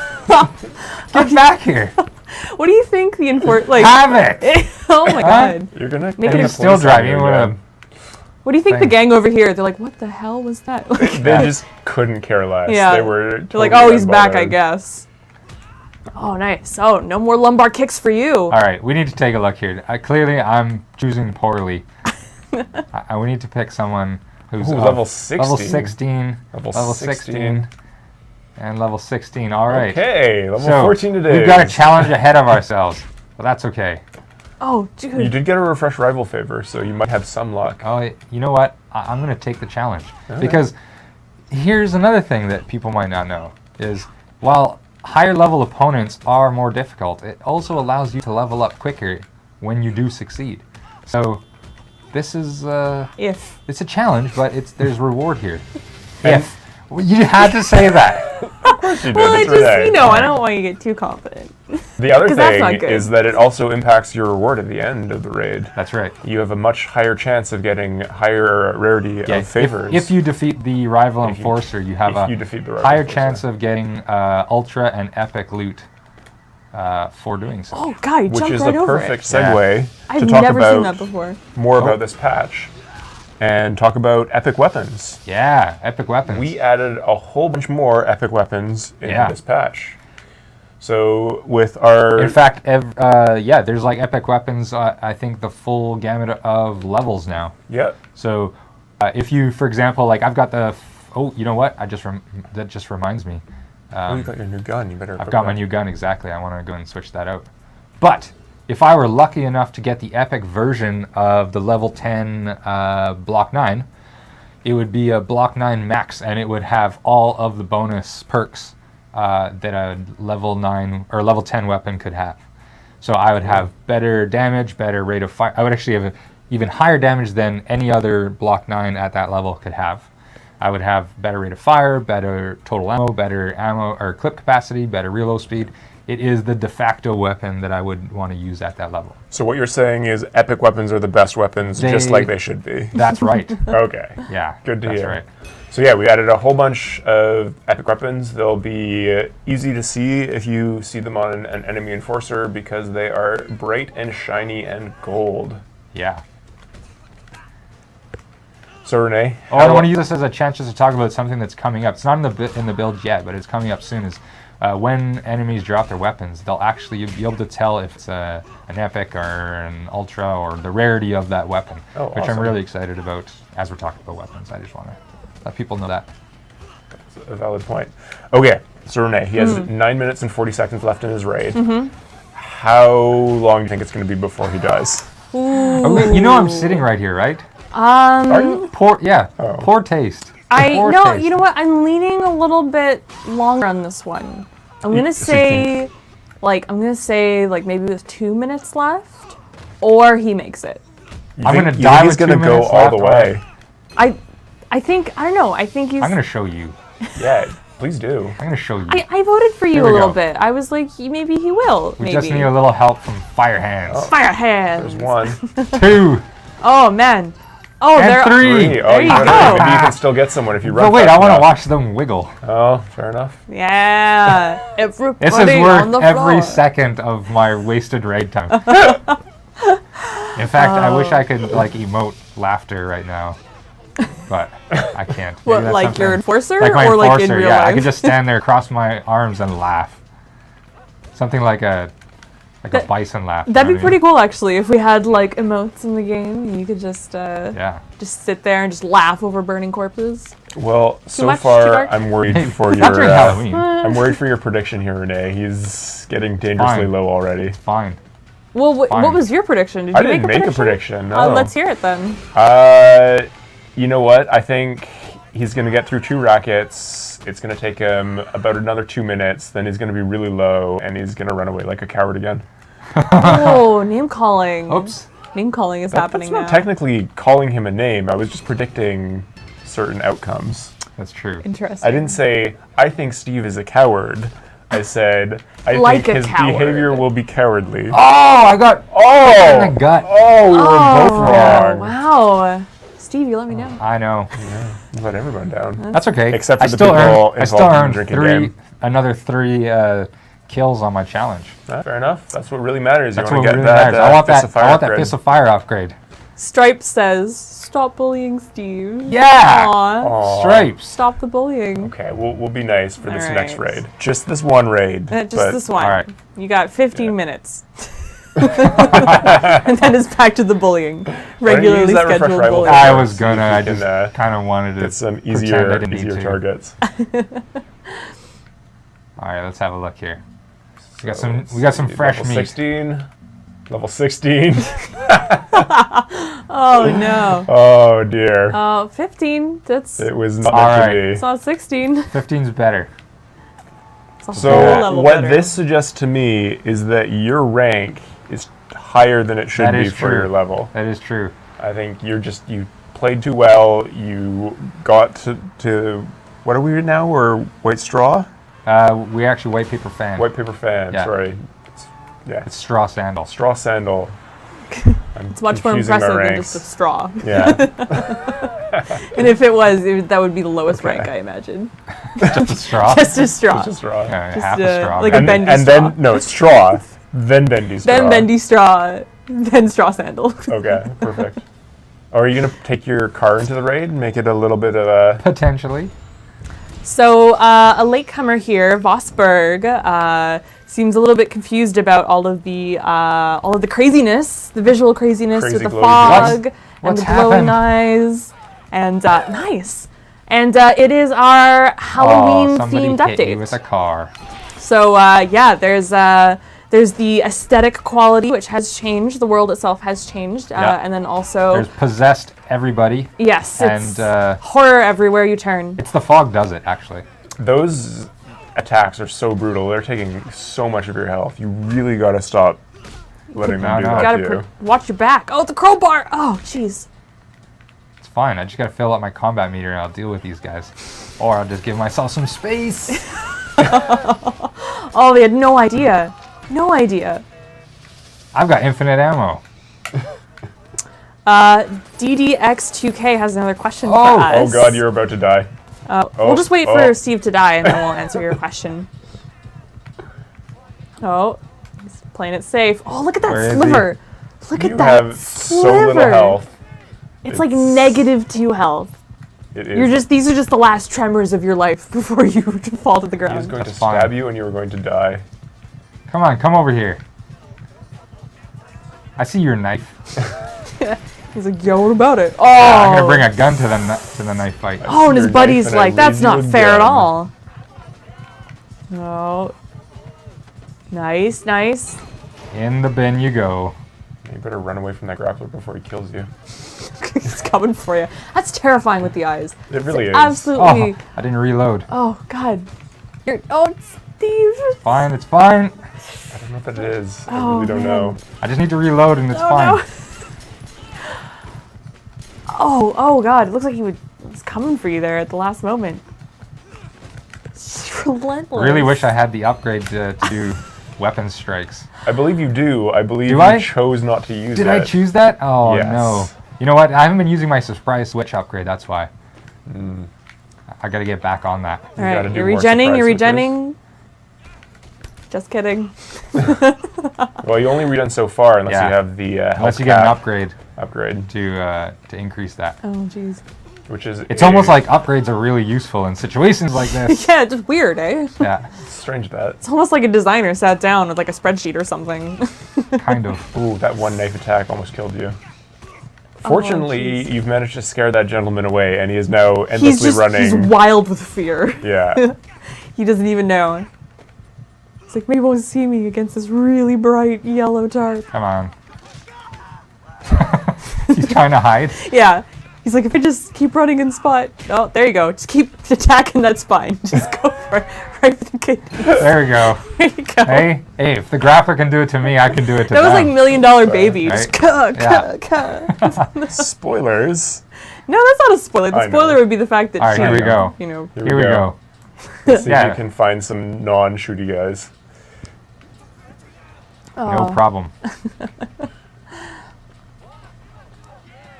Get back here. what do you think the like? Have it. Oh my god! You're gonna Make get it the a- Still police on driving. you You again. wanna- What do you think the Thing. gang over here? They're like, what the hell was that? Like, They just couldn't care less. Yeah. They were they're totally like, oh, he's back, I unbothered. guess. Oh, nice. Oh, no more lumbar kicks for you. All right, we need to take a look here. Clearly, I'm choosing poorly. We need to pick someone who's Ooh, of level 16. Level 16. Level Level 16. 16. And level 16. All right. Okay, level So 14 today. we've got a challenge ahead of ourselves. But that's okay. Oh, dude. You did get a refresh rival favor, so you might have some luck. Oh, you know what? I'm going to take the challenge. Okay. Because here's another thing that people might not know is while higher level opponents are more difficult, it also allows you to level up quicker when you do succeed. So this is it's a challenge, but there's reward here. If you had to say that. Of course you did. Well, it's I just, Renee. I don't want you to get too confident. The other 'Cause that's not thing good. is that it also impacts your reward at the end of the raid. That's right. You have a much higher chance of getting higher rarity of favors. If you defeat the rival enforcer, you have if you defeat the rival higher enforcer. chance of getting ultra and epic loot for doing so. Oh, God, you which jumped is right the over perfect it. segue I've to talk never about seen that before. more about this patch and talk about epic weapons. Yeah, epic weapons. We added a whole bunch more epic weapons into this patch. So with our... In fact, there's like epic weapons, I think the full gamut of levels now. Yep. So if you, for example, like I've got you know what? That just reminds me. you got your new gun. You better I've equip got that. my new gun, exactly. I want to go and switch that out. But if I were lucky enough to get the epic version of the level 10 Block 9, it would be a Block 9 max, and it would have all of the bonus perks that a level 9 or level 10 weapon could have. So I would have better damage, better rate of fire. I would actually have even higher damage than any other Block 9 at that level could have. I would have better rate of fire, better total ammo or clip capacity, better reload speed. It is the de facto weapon that I would want to use at that level. So what you're saying is epic weapons are the best weapons, just like they should be. That's right. Okay. Yeah. Good to that's hear. Right. So yeah, we added a whole bunch of epic weapons. They'll be easy to see if you see them on an enemy enforcer because they are bright and shiny and gold. Yeah. So Renee, I want to use this as a chance just to talk about something that's coming up. It's not in the build yet, but it's coming up soon. Is when enemies drop their weapons, they'll actually be able to tell if it's an epic or an ultra or the rarity of that weapon, which awesome. I'm really excited about as we're talking about weapons. I just want to let people know that. That's a valid point. Okay, so Renee, he has 9 minutes and 40 seconds left in his raid. How long do you think it's going to be before he dies? Oh, you know I'm sitting right here, right? Are you? Poor taste. Poor taste. You know what? I'm leaning a little bit longer on this one. I'm gonna say maybe with 2 minutes left, or he makes it. I'm going to die. He's going to go all the way. I think I don't know. I think he's. I'm going to show you. Yeah, please do. I'm going to show you. I voted for you Here we a little go. bit. I was like, maybe he will. We just need a little help from Fire Hands. Fire hands. There's one. 2. Oh man. Oh, And there. 3. Oh, you maybe go. you can still get someone if you run. But wait, fast I want to enough. watch them wiggle. Oh, fair enough. Yeah. Everybody This is on the worth every floor. second of my wasted raid time. In fact, I wish I could like emote laughter right now, but I can't. Maybe What, that's like something- your enforcer, like my or like in enforcer, real yeah, life? I could just stand there, cross my arms, and laugh. Something like a bison laugh. That'd be pretty cool, actually, if we had like emotes in the game. And you could just Yeah. just sit there and just laugh over burning corpses. Well, so much? Too far dark? I'm worried for Not your. during Halloween. I'm worried for your prediction here, Renee. He's getting dangerously Fine. low already. Fine. Well, Fine. what was your prediction? Did I you didn't make make a prediction. No. Let's hear it then. You know what? I think he's going to get through 2 rackets. It's going to take him about another 2 minutes. Then he's going to be really low, and he's going to run away like a coward again. Oh, name calling. Oops. Name calling is happening That's not now. technically calling him a name. I was just predicting certain outcomes. That's true. Interesting. I didn't say, I think Steve is a coward. I said, I Like think a his coward. behavior will be cowardly. Oh, I got Oh! in the gut. Oh, we were both wrong. Wow. Steve, you let me know. I know. You let everyone down. That's okay. Except for I the still people earned, I involved still in the earned drinking 3, game. another 3 kills on my challenge. Fair enough. That's what really matters. That's you what want to really get that, matters. I want Fist that. of Fire I want that upgrade. Fist of Fire upgrade. Stripe says, "Stop bullying Steve." Yeah. Aw. Aw. Stripes. Stop the bullying. Okay, we'll be nice for this All next right. raid. Just this one raid. Just but this one. all right. You got 15 minutes. And then it's back to the bullying. Regularly that refresh scheduled rival bullying. favor? I was See if gonna. we I can, just kind of wanted to Get some pretend I easier didn't need to. targets. All right, let's have a look here. We got some fresh level meat. 16. Level 16. Oh no. Oh dear. 15. That's. It was not All meant right. to be. It's not 16. 15's better. It's a So whole level what better. this suggests to me is that your rank is higher than it should That be is for true. your level. That is true. I think you played too well. You got to what are we now? We're white straw, We actually white paper fan. white paper fan. Yeah. Sorry. Yeah. It's straw sandal. Straw sandal. It's much more confusing my impressive than ranks. just a straw. Yeah. And if it was, that would be the lowest Okay. rank, I imagine. Just a straw. Just a straw. Just a straw. Half a straw. like a maybe. bendy and straw. then no straw. Then bendy straw. Then bendy straw. Then straw sandal. Okay. Perfect. Are you gonna take your car into the raid and make it a little bit of a? Potentially. So a latecomer here, Vosberg, seems a little bit confused about all of the craziness, the visual craziness Crazy with the glowy fog and What's the glowing happened? eyes, and nice. And it is our Halloween somebody themed hit me update. with a car. So yeah, there's the aesthetic quality which has changed. The world itself has changed, Yeah. and then also There's possessed everybody. yes, it's and, horror everywhere you turn. It's the fog does it, actually. Those attacks are so brutal. They're taking so much of your health. You really gotta stop letting them do No, no. that Gotta to you. watch your back. Oh, the crowbar! Oh, jeez. It's fine. I just gotta fill up my combat meter and I'll deal with these guys. Or I'll just give myself some space. Oh, they had no idea. No idea. I've got infinite ammo. DDX2K has another question for Oh. us. Oh god, you're about to die. We'll just wait oh. for Steve to die and then we'll answer your question. Oh, he's playing it safe. Oh, look at that Where is he? sliver. Look You at that have sliver. so little health. It's like It's- -2 health. It is. These are just the last tremors of your life before you fall to the He is ground. going to That's fine. stab you and you are going to die. Come on, come over here. I see your knife. He's like, yo, what about it? Oh, I'm gonna bring a gun to the knife fight. Oh, and his your buddy's knife and I like, that's leave you not a fair at gun." all. No. Nice, nice. In the bin you go. You better run away from that grappler before he kills you. He's coming for you. That's terrifying with the eyes. It really is. Absolutely. Oh, I didn't reload. Oh, God. Oh, Steve. Fine, it's fine. I don't know what that is. I Oh, really don't man. know. I just need to reload and it's Oh, fine. no. Oh, God. It looks like he was coming for you there at the last moment. It's relentless. Really wish I had the upgrade to do weapon strikes. I believe you do. I believe Do you I? chose not to use Did it. I choose that? Oh Yes. no. You know what? I haven't been using my surprise switch upgrade, that's why. I gotta get back on that. All right, gotta do you're more regenning, you're surprise regenning. Just kidding. Well, you only redone so far unless Yeah. you have the health Unless you get an cap upgrade to to increase that. Oh, jeez. which is It's almost like upgrades are really useful in situations like this. Yeah, just weird, eh? Yeah, strange that. It's almost like a designer sat down with like a spreadsheet or something. kind of. Ooh, that one knife attack almost killed you. Fortunately, jeez. you've managed to scare that gentleman away, and he is now he's endlessly just running. he's wild with fear. Yeah. He doesn't even know. It's like, maybe he won't see me against this really bright yellow tarp. Come on. He's trying to hide. Yeah. He's like, if I just keep running in spot. Oh, there you go. Just keep attacking that spine. Just go for it. Right for the kidney. There we go. There you go. Hey, if the grappler can do it to me, I can do it to That was like them. $1 Million Baby. Right. Just cuh, Yeah. cuh, cuh. Spoilers. No, that's not a spoiler. The I know. spoiler would be the fact that All right, she, here we go. you know, Here we go. Let's see if Yeah. you can find some non-shooty guys. No problem.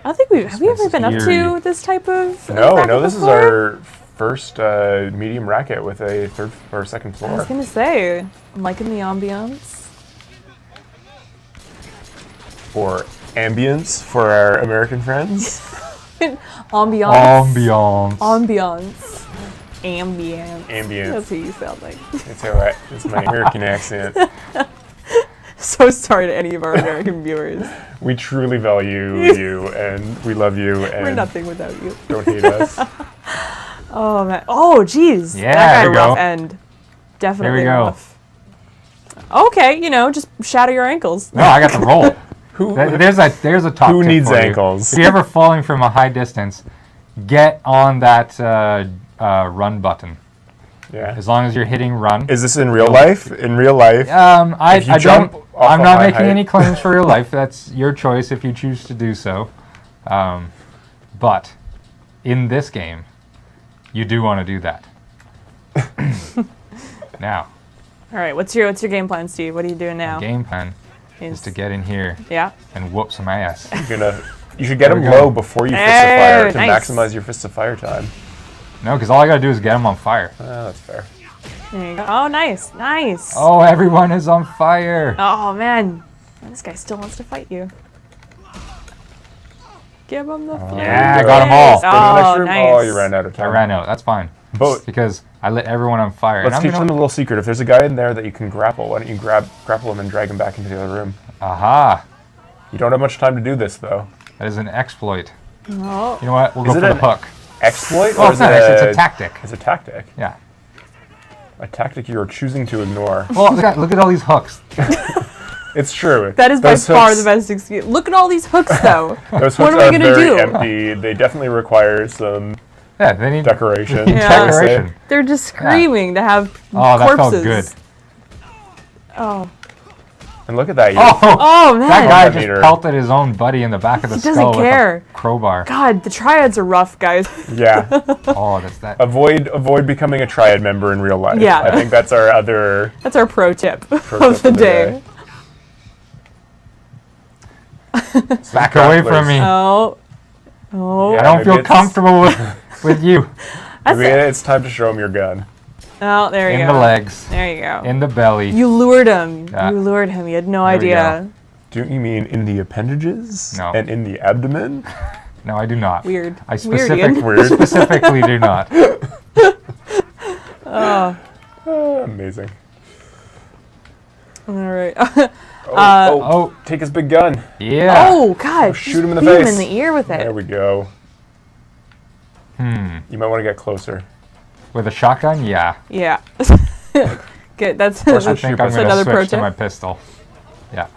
I don't think have we ever been up Eerie. to this type of No, racket no, this is before? our first medium racket with a third or second I was floor. gonna say, I'm liking the ambiance. For ambience for our American friends. Ambiance. Ambiance. Ambiance. Ambience. Ambience. That's what you sound like. It's alright. It's my American accent. So sorry to any of our American viewers. We truly value you and we love you and We're nothing without you. don't hate us. Oh man. Oh jeez. Yeah, That there got a you rough go. end. definitely There we go. rough. Okay, just shatter your ankles. No, I got the roll. Who There's a top Who tip needs for you. ankles? If you're ever falling from a high distance, get on that run button. Yeah. As long as you're hitting run. Is this in real life? In real life? I If you jump don't. off I'm a not high making height- any claims for real life. That's your choice if you choose to do so. But in this game, you do want to do that. Now, All right, what's your game plan, Steve? What are you doing now? game plan is to get in here Yeah. and whoop some ass. You should get There them we go. low before you Fist of Fire to nice. maximize your Fist of Fire time. No, because all I gotta do is get them on fire. That's fair. There you go. Oh, nice. Oh, everyone is on fire. Oh, man. This guy still wants to fight you. Give him the flame. Yeah, I got 'em all. Go to the next Oh, room. nice. Oh, you ran out of I time. ran out. That's fine. But Because I lit everyone on fire. let's and teach I'm them a gonna, little secret. If there's a guy in there that you can grapple, why don't you grapple him and drag him back into the other room? Aha! You don't have much time to do this, though. That is an exploit. Oh. You know what? We'll Is go it for the an- hook. Exploit? Oh, or it's not. It's a tactic. It's a tactic. Yeah. A tactic you're choosing to ignore. Well, look at all these hooks. It's true. That is by Those far hooks- the best excuse. Look at all these hooks, though. Those What hooks are we are gonna very do? empty. They definitely require some Yeah, they need decoration. Yeah. shall we say. decoration. They're just screaming to have Oh, that corpses. felt good. Oh. And look at that. Oh, man. That guy Meter. just pelted his own buddy in the back of the He doesn't skull care. with a crowbar. God, the triads are rough, guys. Yeah. Oh, that's that. Avoid becoming a Triad member in real life. Yeah. I think that's our other That's our pro tip pro of tip the of the day. Back away from grapplers. me. Oh. Oh. Yeah. I don't maybe feel it's- comfortable with you. That's Maybe it. it's time to show him your gun. Oh, there you In go. the legs. There you go. In the belly. You lured him. Yeah. You lured him. You had no There we idea. Do you mean in the appendages? No. And in the abdomen? No, I do not. Weird. I Weird, Ian. specifically do not. Oh. Amazing. All right. Oh, Take his big gun. yeah. Oh, God. shoot him in the Beat him face. in the ear with There it. we go. Hmm. You might want to get closer. With a shotgun? Yeah. Yeah. Good. That's I Shoot think I'm pistol. going to another pro switch to tip. my pistol. Yeah.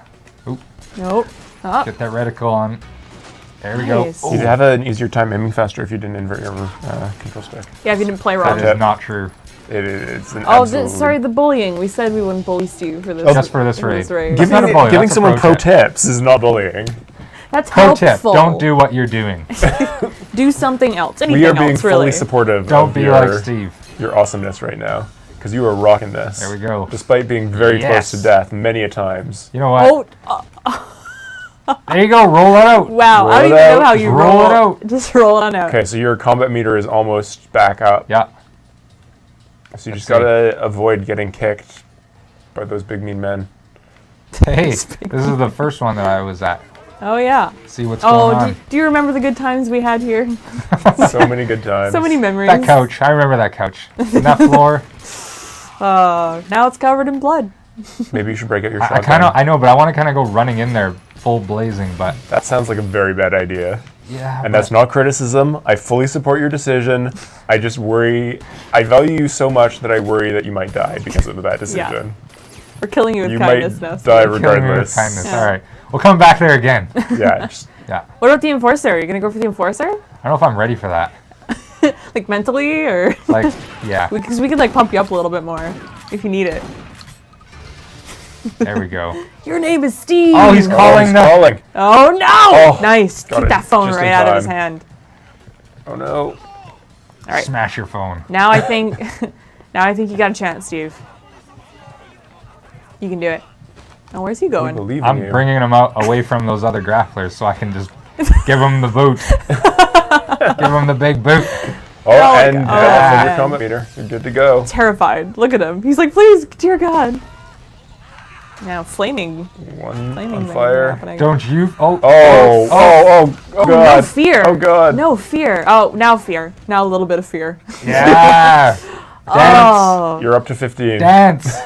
Nope. Oh. Get that reticle on. There we go. Nice. Oh, You'd have an easier time aiming faster if you didn't invert your control stick. Yeah, if you didn't play that wrong. Yeah. is not true. It's an Oh, absolute... sorry, the bullying. We said we wouldn't bully Steve for this. Oh, Just for this raid. raid. not a bully, Giving that's a someone pro pro tips is not bullying. That's Pro helpful. tip, don't do what you're doing. Do something else. Anything We are being else, fully really. supportive Don't of be your, like Steve. your awesomeness right now. Because you are rocking this. There we go. Despite being very Yes. close to death many a times. You know what? Oh, There you go, roll it out. wow. I don't Roll it even know out. how Just you roll it out. Just roll it on out. Okay, so your combat meter is almost back up. Yeah. So you just Let's see. gotta avoid getting kicked by those big mean men. Hey, this is the first one that I was at. Oh, yeah. See what's going Oh, on. do you remember the good times we had here? So many good times. So many memories. That couch, I remember that couch. And that floor. Now it's covered in blood. Maybe you should break out your I shotgun. know, but I want to kind of go running in there full blazing, but That sounds like a very bad idea. yeah. And that's not criticism. I fully support your decision. I just worry. I value you so much that I worry that you might die because of that decision. We're killing you with You kindness might now. die Steve. killing me with regardless. kindness. Yeah. All right, we'll come back there again. Yeah. Just, Yeah. What about the enforcer? Are you gonna go for the enforcer? I don't know if I'm ready for that. Like mentally, or Like, yeah. because we could like pump you up a little bit more if you need it. There we go. Your name is Steve. Oh, he's oh, calling he's the. calling. Oh no! Oh, Nice. got Keep it that phone just right in out of his time. hand. Oh no. All right. Smash your phone. Now I think, you got a chance, Steve. You can do it. Oh, where's he I going? believe in I'm you. bringing him out away from those other grapplers so I can just give him the boot. Give him the big boot. Oh, my and God. off of Oh, your combat meter. You're good to go. Terrified. Look at him. He's like, please, dear God. Now flaming One things on are fire. happening. Don't you? Oh, Oh, no God. fear. Oh God. No fear. Oh, now fear. Now a little bit of fear. yeah. Dance. Oh. You're up to 15. Dance.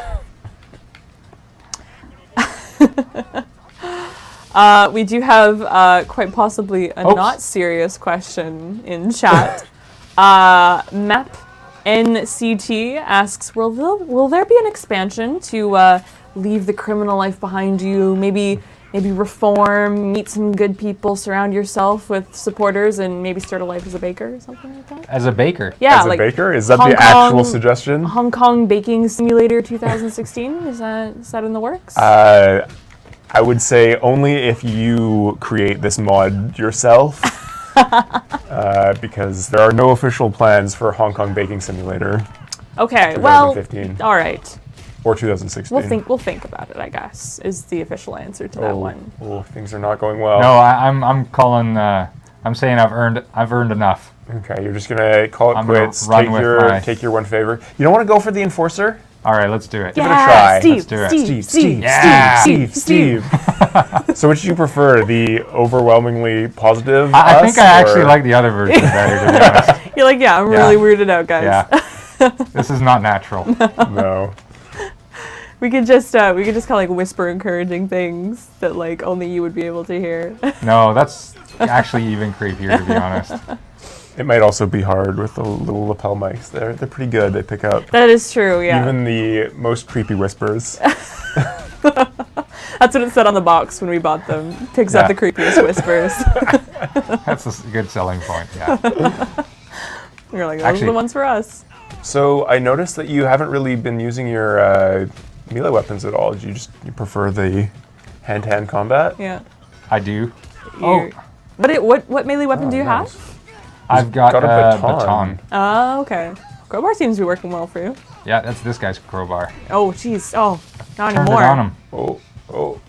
We do have quite possibly a Oops. not serious question in chat. Map NCT asks, will there be an expansion to leave the criminal life behind you? Maybe reform, meet some good people, surround yourself with supporters, and maybe start a life as a baker or something like that? As a baker? Yeah, As a like baker? Is that Hong the Kong- actual suggestion? Hong Kong Baking Simulator 2016? Is that in the works? I would say only if you create this mod yourself, because there are no official plans for Hong Kong Baking Simulator Okay, well, 2015 all right. or 2016. We'll think about it, I guess, is the official answer to that one. Oh, things are not going well. No, I'm calling. I'm saying I've earned enough. Okay, you're just gonna call it I'm gonna quits. run with my- Take your one favor. You don't want to go for the enforcer? All right, let's do it. Give it a try. Steve, Let's do it. Steve, Yeah. Steve. So which do you prefer, the overwhelmingly positive I us, think I actually or- like the other version better, to be honest. You're like, yeah, I'm really weirded out, guys. Yeah. This is not natural. No. We could just kind of like whisper encouraging things that like only you would be able to hear. No, that's actually even creepier, to be honest. It might also be hard with the little lapel mics. They're pretty good. They pick up That is true, yeah. even the most creepy whispers. That's what it said on the box when we bought them. Picks up Yeah. the creepiest whispers. That's a good selling point, yeah. We're like, those are the Actually- ones for us. So I noticed that you haven't really been using your melee weapons at all. You prefer the hand-to-hand combat? Yeah. I do. You're- What melee weapon do you have? I've got, got a a baton. baton. Oh, okay. Crowbar seems to be working well for you. Yeah, that's this guy's crowbar. Oh, jeez. Oh, not Turned anymore. it on him. Oh,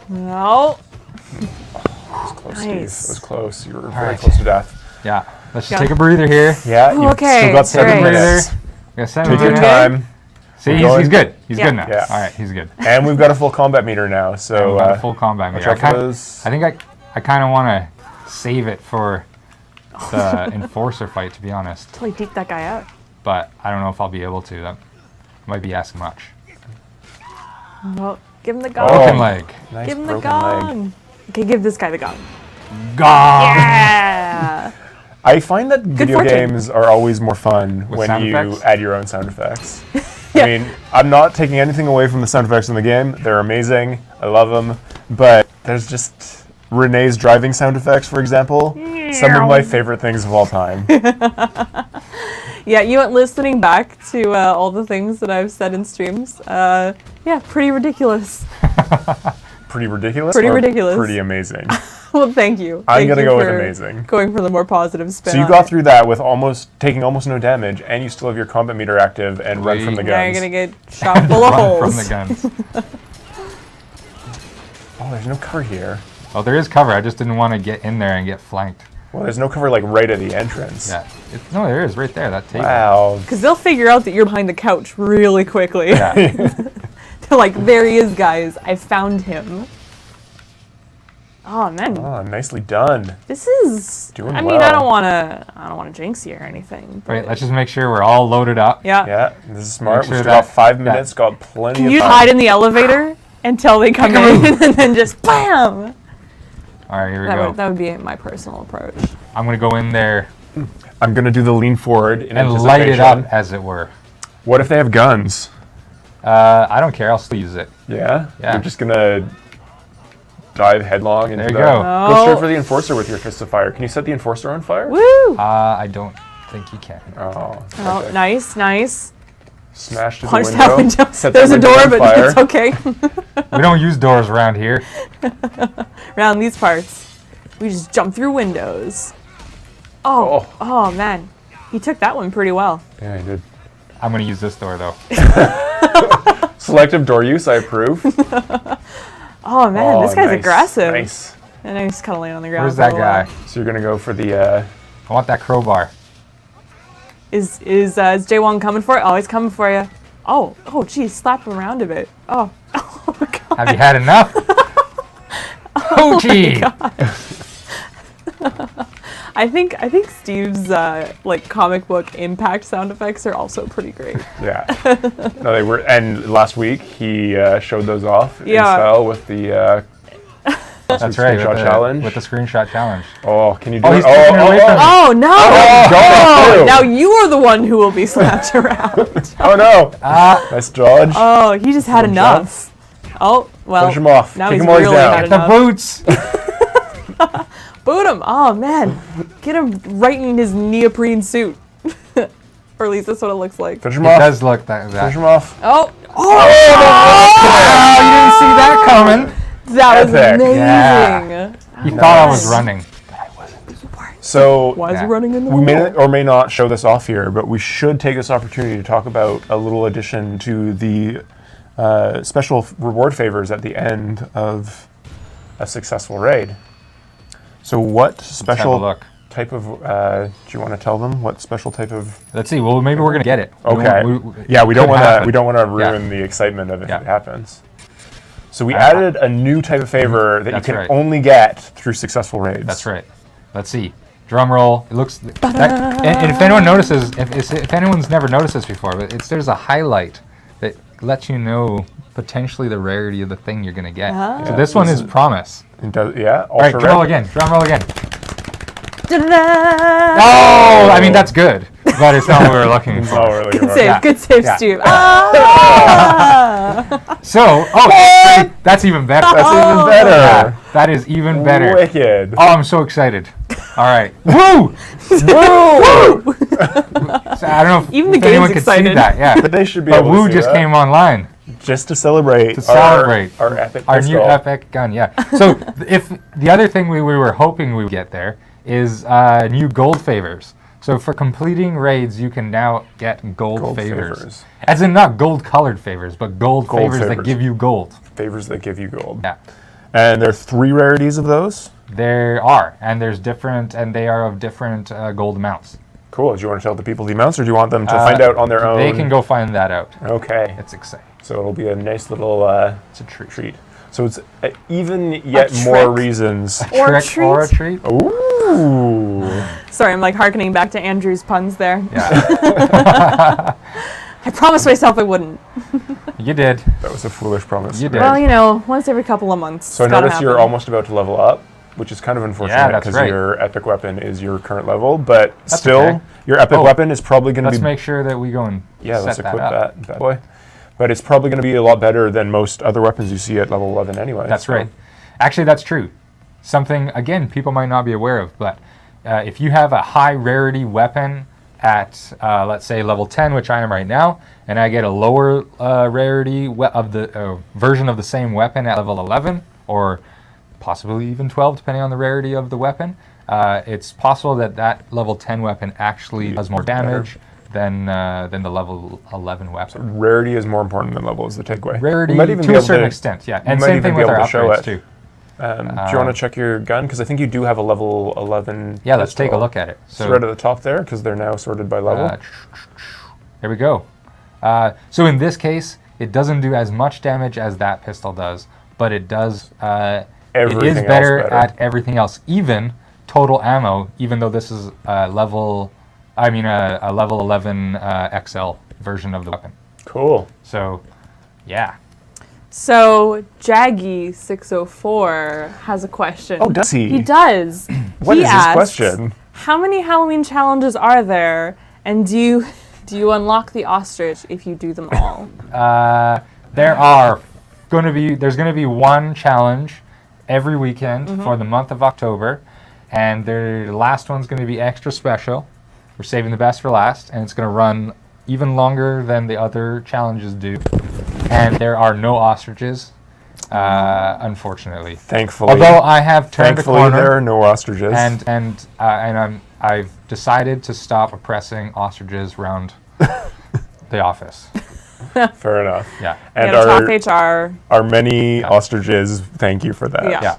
No. it was close, Steve. It Nice. was close. You were very right. close to death. Yeah. Let's just Yeah. take a breather here. Yeah, you've Okay, still got 7 great. minutes. We got 7 Take your minutes. time. See, We're he's good. He's Yeah. good now. Yeah. All right, he's good. And we've got a full combat meter now, so We've got a full combat watch meter. out for those. I think I kind of want to save it for the enforcer fight, to be honest. Totally deep that guy out. But I don't know if I'll be able to. That might be asking much. Well, give him the gun. Broken leg. Nice Give him the broken leg. gun. Okay, give this guy the gun. Gone. Yeah. I find that video fortune. games are always more fun With when sound you effects? add your own sound effects. Yeah. I mean, I'm not taking anything away from the sound effects in the game. They're amazing. I love them. But there's just Renee's driving sound effects, for example. Some of my favorite things of all time. Yeah, you went listening back to all the things that I've said in streams. Yeah, pretty ridiculous. Pretty ridiculous? Pretty or ridiculous. Pretty amazing. Well, thank you. I'm Thank gonna you go with for amazing. Going for the more positive spin. So you on got it. through that with taking almost no damage, and you still have your combat meter active and run from the Now you're guns. gonna get shot full of Run holes. from the guns. Oh, there's no cover here. Well, there is cover. I just didn't want to get in there and get flanked. Well, there's no cover like right at the entrance. Yeah. No, there is right there. That table. Wow. Because they'll figure out that you're behind the couch really quickly. Yeah. They're like, there he is, guys. I found him. Oh man, Oh, nicely done. this is. Doing I mean, well. I don't wanna jinx you or anything. But Wait, let's just make sure we're all loaded up. yeah. Yeah, this is smart. Make sure We've still got that- 5 minutes. Got plenty Can of you time. hide in the elevator until they come in and then just bam? All right, here we That go. would be my personal approach. I'm gonna go in there I'm gonna do the lean forward in and light it anticipation. up, as it were. What if they have guns? I don't care. I'll still use it. Yeah. Yeah. You're just gonna dive headlong into There you the. go. Go straight Oh. for the enforcer with your fist of fire. Can you set the enforcer on fire? Woo! I don't think you can. Oh. Oh, perfect. nice, nice. Smash to Punch the that window. window. Set There's a that window door, on but fire. it's okay. We don't use doors around here. Around these parts, we just jump through windows. Oh man, he took that one pretty well. Yeah, I did. I'm gonna use this door though. Selective door use, I approve. Oh man, Oh, this guy's nice, aggressive. Nice. And now he's kind of laying on the ground. Where's for a that little guy? while. So you're gonna go for the. I want that crowbar. Is Jaewon coming for it? Oh, he's coming for you. Oh, geez, slap him around a bit. Oh, God. Have you had enough? Oh, gee. I think Steve's like comic book impact sound effects are also pretty great. Yeah. No, they were. And last week he showed those off in Yeah. style with the That's right. Screenshot challenge. With the screenshot challenge. Oh, can you do Oh, it? he's taking it away from me. Oh no! Oh, Now you are the one who will be slapped around. Oh no! Nice dodge. Oh, he just had Jump. enough. Oh well. Finish him off. Now Kick he's him while he's really down. had The enough. boots. Boot him! Oh man, get him right in his neoprene suit. Or at least that's what it looks like. Finish him It off. does look that. Finish him off. Oh! Oh, you didn't see that coming. That was Epic. amazing. Yeah. He thought I was running. So Was Yeah. running in the we wall. may or may not show this off here, but we should take this opportunity to talk about a little addition to the special reward favors at the end of a successful raid. So what Let's have a special look. type of, do you want to tell them what special type of, Let's see. Well, maybe we're gonna get it. okay. We could don't want to, happen. we don't want to ruin the excitement of if Yeah. it happens. So we added a new type of favor that you That's can right. only get through successful raids. That's right. Let's see. Drum roll. It looks. And if anyone notices, if anyone's never noticed this before, but there's a highlight that lets you know potentially the rarity of the thing you're gonna get. Ah. So Yeah, this one this is is- promise. It does, yeah. All right, ultra drum roll rare. again. Drum roll again. Da-da-da! Oh, I mean that's good, but it's not what we were looking That's not for. what we're looking Good for. save, Yeah. good save, Yeah. Stu. Ah! So, that's even better. That's even Oh. better. Yeah, that is even better. Wicked. Oh, I'm so excited. All right. Woo! Woo! So I don't know if, Even the if anyone game's could see excited. that. Yeah. But they should be But able to Woo see just that. came online. Just to celebrate, To celebrate our epic our pistol. new epic gun. Yeah. So if the other thing we were hoping we would get there is new gold favors. So for completing raids, you can now get gold favors. As in not gold-colored favors, but gold favors that favors. give you gold. Favors that give you gold. Yeah. And there are 3 rarities of those. There are, and there's different, and they are of different gold amounts. Cool. Do you want to tell the people the amounts, or do you want them to find out on their own? They can go find that out. Okay. It's exciting. So it'll be a nice little It's a treat. treat. So it's even yet A more trick? reasons. Or a Trick or a treat? treat. Ooh. Sorry, I'm like hearkening back to Andrew's puns there. Yeah. I promised myself I wouldn't. You did. That was a foolish promise. You did. Well, you know, once every couple of months. So I it's gotta notice you're happen. almost about to level up, which is kind of unfortunate Yeah, that's because right. your epic weapon is your current level, but That's still, okay. your epic Oh, weapon is probably going to Let's be make sure that we go and yeah. set Let's that equip up. that bad boy. But it's probably going to be a lot better than most other weapons you see at level 11 anyway. That's so- right. Actually, that's true. Something, again, people might not be aware of, but if you have a high rarity weapon at, let's say, level 10, which I am right now, and I get a lower rarity of the version of the same weapon at level 11, or possibly even 12, depending on the rarity of the weapon, it's possible that that level 10 weapon actually does more damage than the level 11 weapon. Rarity is more important than level is the takeaway. Rarity We might even be to a able certain extent, yeah. And might same even thing be with able our to show upgrades it. too. Do you want to check your gun? Because I think you do have a level 11. Yeah, let's take a pistol. look at it. So right at the top there, because they're now sorted by level. There we go. So in this case, it doesn't do as much damage as that pistol does, but it does. It Everything is else better better. at everything else, even total ammo. Even though this is a level 11 XL version of the weapon. Cool. So, yeah. So, Jaggy604 has a question. Oh, does he? He does. What He is his asks, question? How many Halloween challenges are there, and do you unlock the ostrich if you do them all? There's going to be one challenge every weekend for the month of October, and the last one's going to be extra special. We're saving the best for last, and it's going to run even longer than the other challenges do. And there are no ostriches, unfortunately. Thankfully. Although I have turned the Thankfully, corner, there are no ostriches. and I've decided to stop oppressing ostriches around the office. Fair enough. Yeah. And Top HR. our many ostriches, thank you for that. Yeah. Yeah.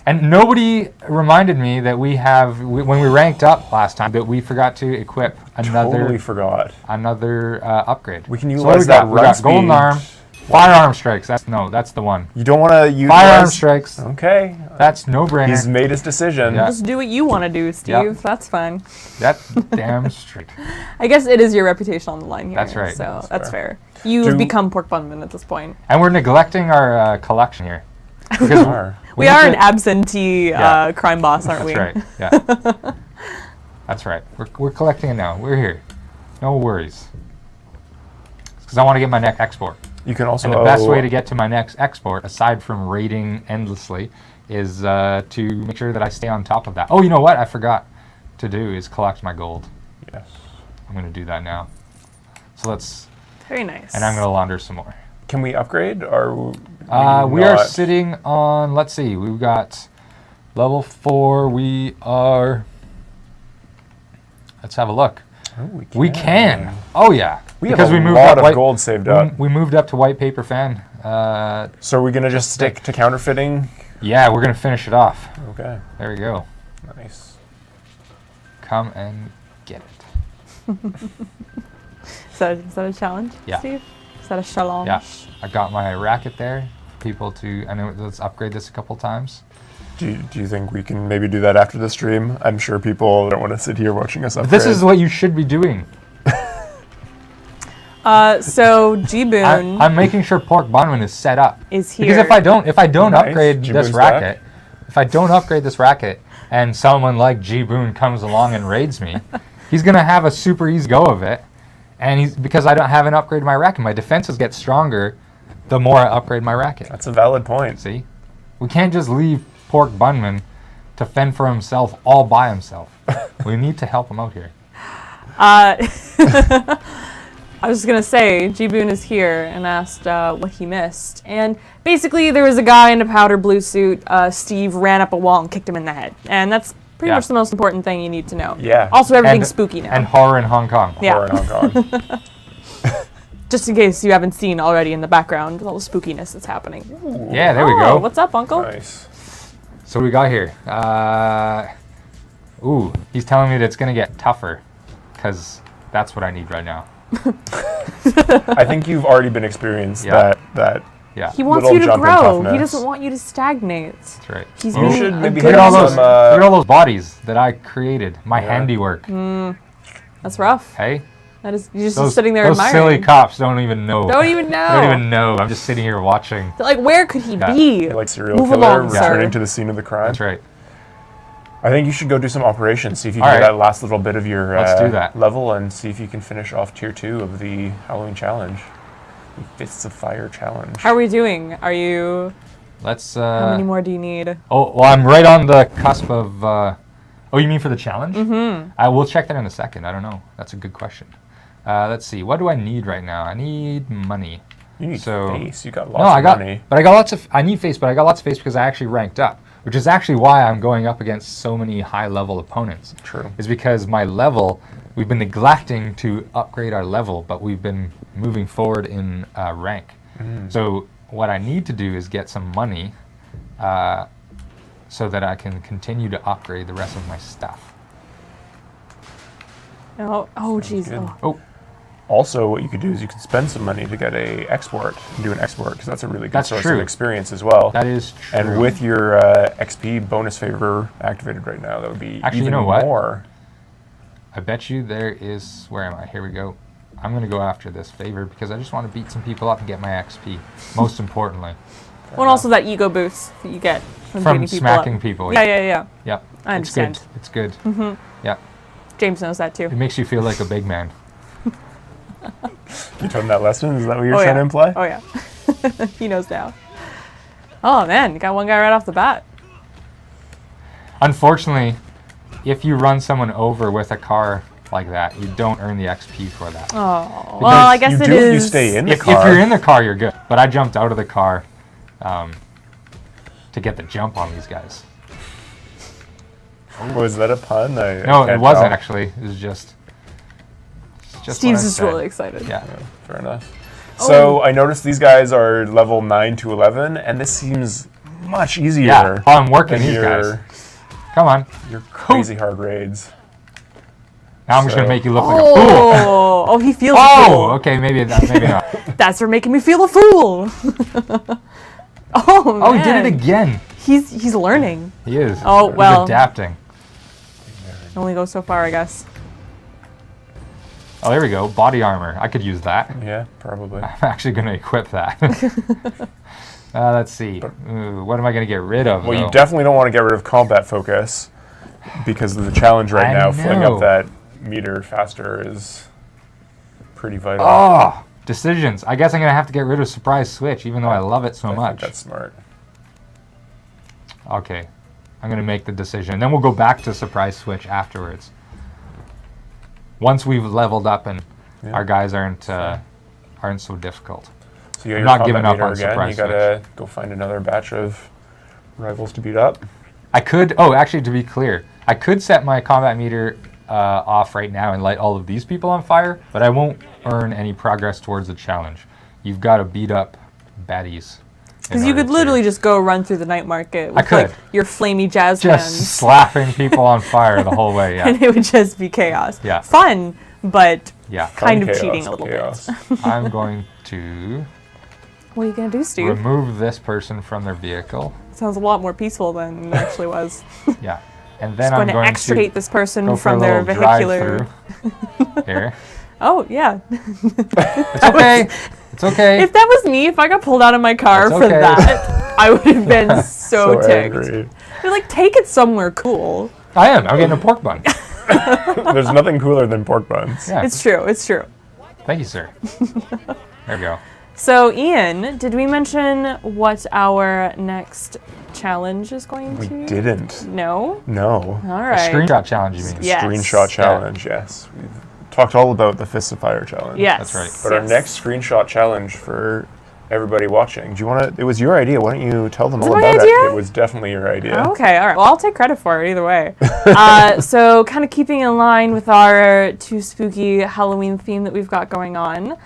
And nobody reminded me that when we ranked up last time, that we forgot to equip Totally forgot. another upgrade. We can So what do utilize that we run got golden speed. arm, firearm strikes. That's the one. You don't want to utilize... Firearm strikes. Okay. That's no brainer. He's made his decision. Yeah. Just do what you want to do, Steve. Yep. That's fine. That's damn straight. I guess it is your reputation on the line here. That's right. So That's that's fair. fair. You've Do- become Pork Bunman at this point. And we're neglecting our collection here. Because We are an absentee Yeah. crime boss, aren't we? That's right. Yeah. That's right. We're collecting it now. We're here. No worries. Because I want to get my next export. You can also And the best way to get to my next export, aside from raiding endlessly, is to make sure that I stay on top of that. Oh, you know what I forgot to do is collect my gold. Yes. I'm going to do that now. So let's... Very nice. And I'm going to launder some more. Can we upgrade? Or We are sitting on... Let's see. We've got level 4. We are... Let's have a look. Oh, We can. Oh, yeah. We have a lot of gold saved up. We moved up to white paper fan. So are we going to just stick to counterfeiting? Yeah, we're going to finish it off. Okay. There we go. Nice. Come and get it. Is that a challenge, Yeah. Steve? Is that a challenge? Yeah. I got my racket there for people to... I know, let's upgrade this a couple times. Do you think we can maybe do that after the stream? I'm sure people don't want to sit here watching us upgrade. This is what you should be doing. So G-Boon I'm making sure Pork Bonman is set up. is here. Because if I don't Nice. upgrade G-Boon's this racket, and someone like G-Boon comes along and raids me, he's gonna have a super easy go of it. And because I haven't upgraded my racket, my defenses get stronger the more I upgrade my racket. That's a valid point. See, we can't just leave Pork Bunman to fend for himself all by himself. We need to help him out here. I was gonna say, G-Boon is here and asked what he missed. And basically there was a guy in a powder blue suit. Steve ran up a wall and kicked him in the head. And that's pretty much the most important thing you need to know. Yeah. Also, everything's spooky now. And horror in Hong Kong. Yeah. Or in Hong Kong. Just in case you haven't seen already in the background, all the spookiness that's happening. Yeah, there we Oh, go. what's up, Uncle? Nice. So what we got here? He's telling me that it's gonna get tougher, because that's what I need right now. I think you've already been experienced Yeah. that. Yeah, He wants Little you to jump in grow. toughness. He doesn't want you to stagnate. that's right. He's You being should a maybe good hit Look at all on those. some, Look at all those bodies that I created. My Yeah. handiwork. That's rough. Hey, That is, you're just sitting there those admiring. silly cops don't even know. Don't even know. Don't even know. I'm just sitting here watching. They're like, where could he Yeah. be? like serial Move killer along, sir. returning to the scene of the crime. That's right. I think you should go do some operations, see if you All can get right. that last little bit of your Let's do that. level, and see if you can finish off tier 2 of the Halloween challenge. The Fists of Fire challenge. How are we doing? Are you... Let's. how many more do you need? Oh, well, I'm right on the cusp of. Oh, you mean for the challenge? Mm-hmm. I will check that in a second. I don't know. That's a good question. Let's see. What do I need right now? I need money. You need So- face. You got lots of money. But I got lots of. I need face, but I got lots of face because I actually ranked up, which is actually why I'm going up against so many high-level opponents. True. Is because my level, we've been neglecting to upgrade our level, but we've been moving forward in rank. So what I need to do is get some money, so that I can continue to upgrade the rest of my stuff. Oh, jeez. good. Oh. Oh, Also, what you could do is you could spend some money to get a export and do an export, because that's a really good That's source true. of experience as well. that is true. And with your XP bonus favor activated right now, that would be Actually, even you know what? more. I bet you there is. Where am I? Here we go. I'm gonna go after this favor because I just want to beat some people up and get my XP. Most importantly, Well, and also that ego boost that you get from from beating people smacking up. people. Yeah. Yep. I understand. It's good. It's good. Yep. James knows that too. It makes you feel like a big man. You told him that lesson? Is that what you're Oh, trying to yeah. imply? Oh, yeah. He knows now. Oh, man. You got one guy right off the bat. Unfortunately, if you run someone over with a car like that, you don't earn the XP for that. Oh. Well, I guess you it do if you is... stay in the If car. you're in the car, you're good. But I jumped out of the car to get the jump on these guys. Was that a pun? I No, it can't wasn't tell. actually. It was just what Steve's I just said. really excited. Yeah. Fair enough. So I noticed these guys are level 9 to 11, and this seems much easier Yeah. Oh, I'm working than these your, guys. Come on. your crazy hard raids. Now I'm just gonna So- make you look like a fool. Oh, he feels a Oh, fool. okay, maybe not. That's for making me feel a fool. Oh, man. Oh, he did it again. He's learning. He is. Oh, well. He's adapting. It only goes so far, I guess. Oh, there we go. Body armor. I could use that. Yeah, probably. I'm actually gonna equip that. Let's see. Ooh, what am I going to get rid of? Well, though? you definitely don't want to get rid of combat focus because of the challenge right I now. Filling know. up that meter faster is pretty vital. Oh, decisions. I guess I'm going to have to get rid of surprise switch, even though I love it so I think much. that's smart. Okay, I'm going to make the decision. Then we'll go back to surprise switch afterwards. Once we've leveled up and our guys aren't so difficult. So you got I'm your not combat giving up meter on again. surprise You gotta go find another batch of rivals to beat up. I could, actually, to be clear, I could set my combat meter off right now and light all of these people on fire, but I won't earn any progress towards the challenge. You've got to beat up baddies. Because you could literally just go run through the night market with could. like your flamey jazz just hands, slapping people on fire the whole way, yeah. and it would just be chaos. Yeah. Fun, but Yeah. kind Fun of chaos, cheating a little chaos. bit. I'm going to What are you gonna do, Steve? remove this person from their vehicle. Sounds a lot more peaceful than it actually was. Yeah. And then Just I'm going to going extricate to this person go for from a their little vehicular. drive-through here. Oh yeah. It's okay. It's okay. If that was me, if I got pulled out of my car It's for okay. that, I would have been so ticked. angry. They're like, take it somewhere cool. I am. I'm getting a pork bun. There's nothing cooler than pork buns. Yeah. It's true. It's true. Thank you, sir. There we go. So, Ian, did we mention what our next challenge is going We to? didn't. No. No. All A right. screenshot challenge, you mean? Yes. Screenshot challenge, yes. We've talked all about the Fist of Fire challenge. Yes. That's right. But our next screenshot challenge for everybody watching, do you want to? It was your idea. Why don't you tell them all my about it? idea? It was definitely your idea. Okay, all right. Well, I'll take credit for it either way. So, kind of keeping in line with our too spooky Halloween theme that we've got going on,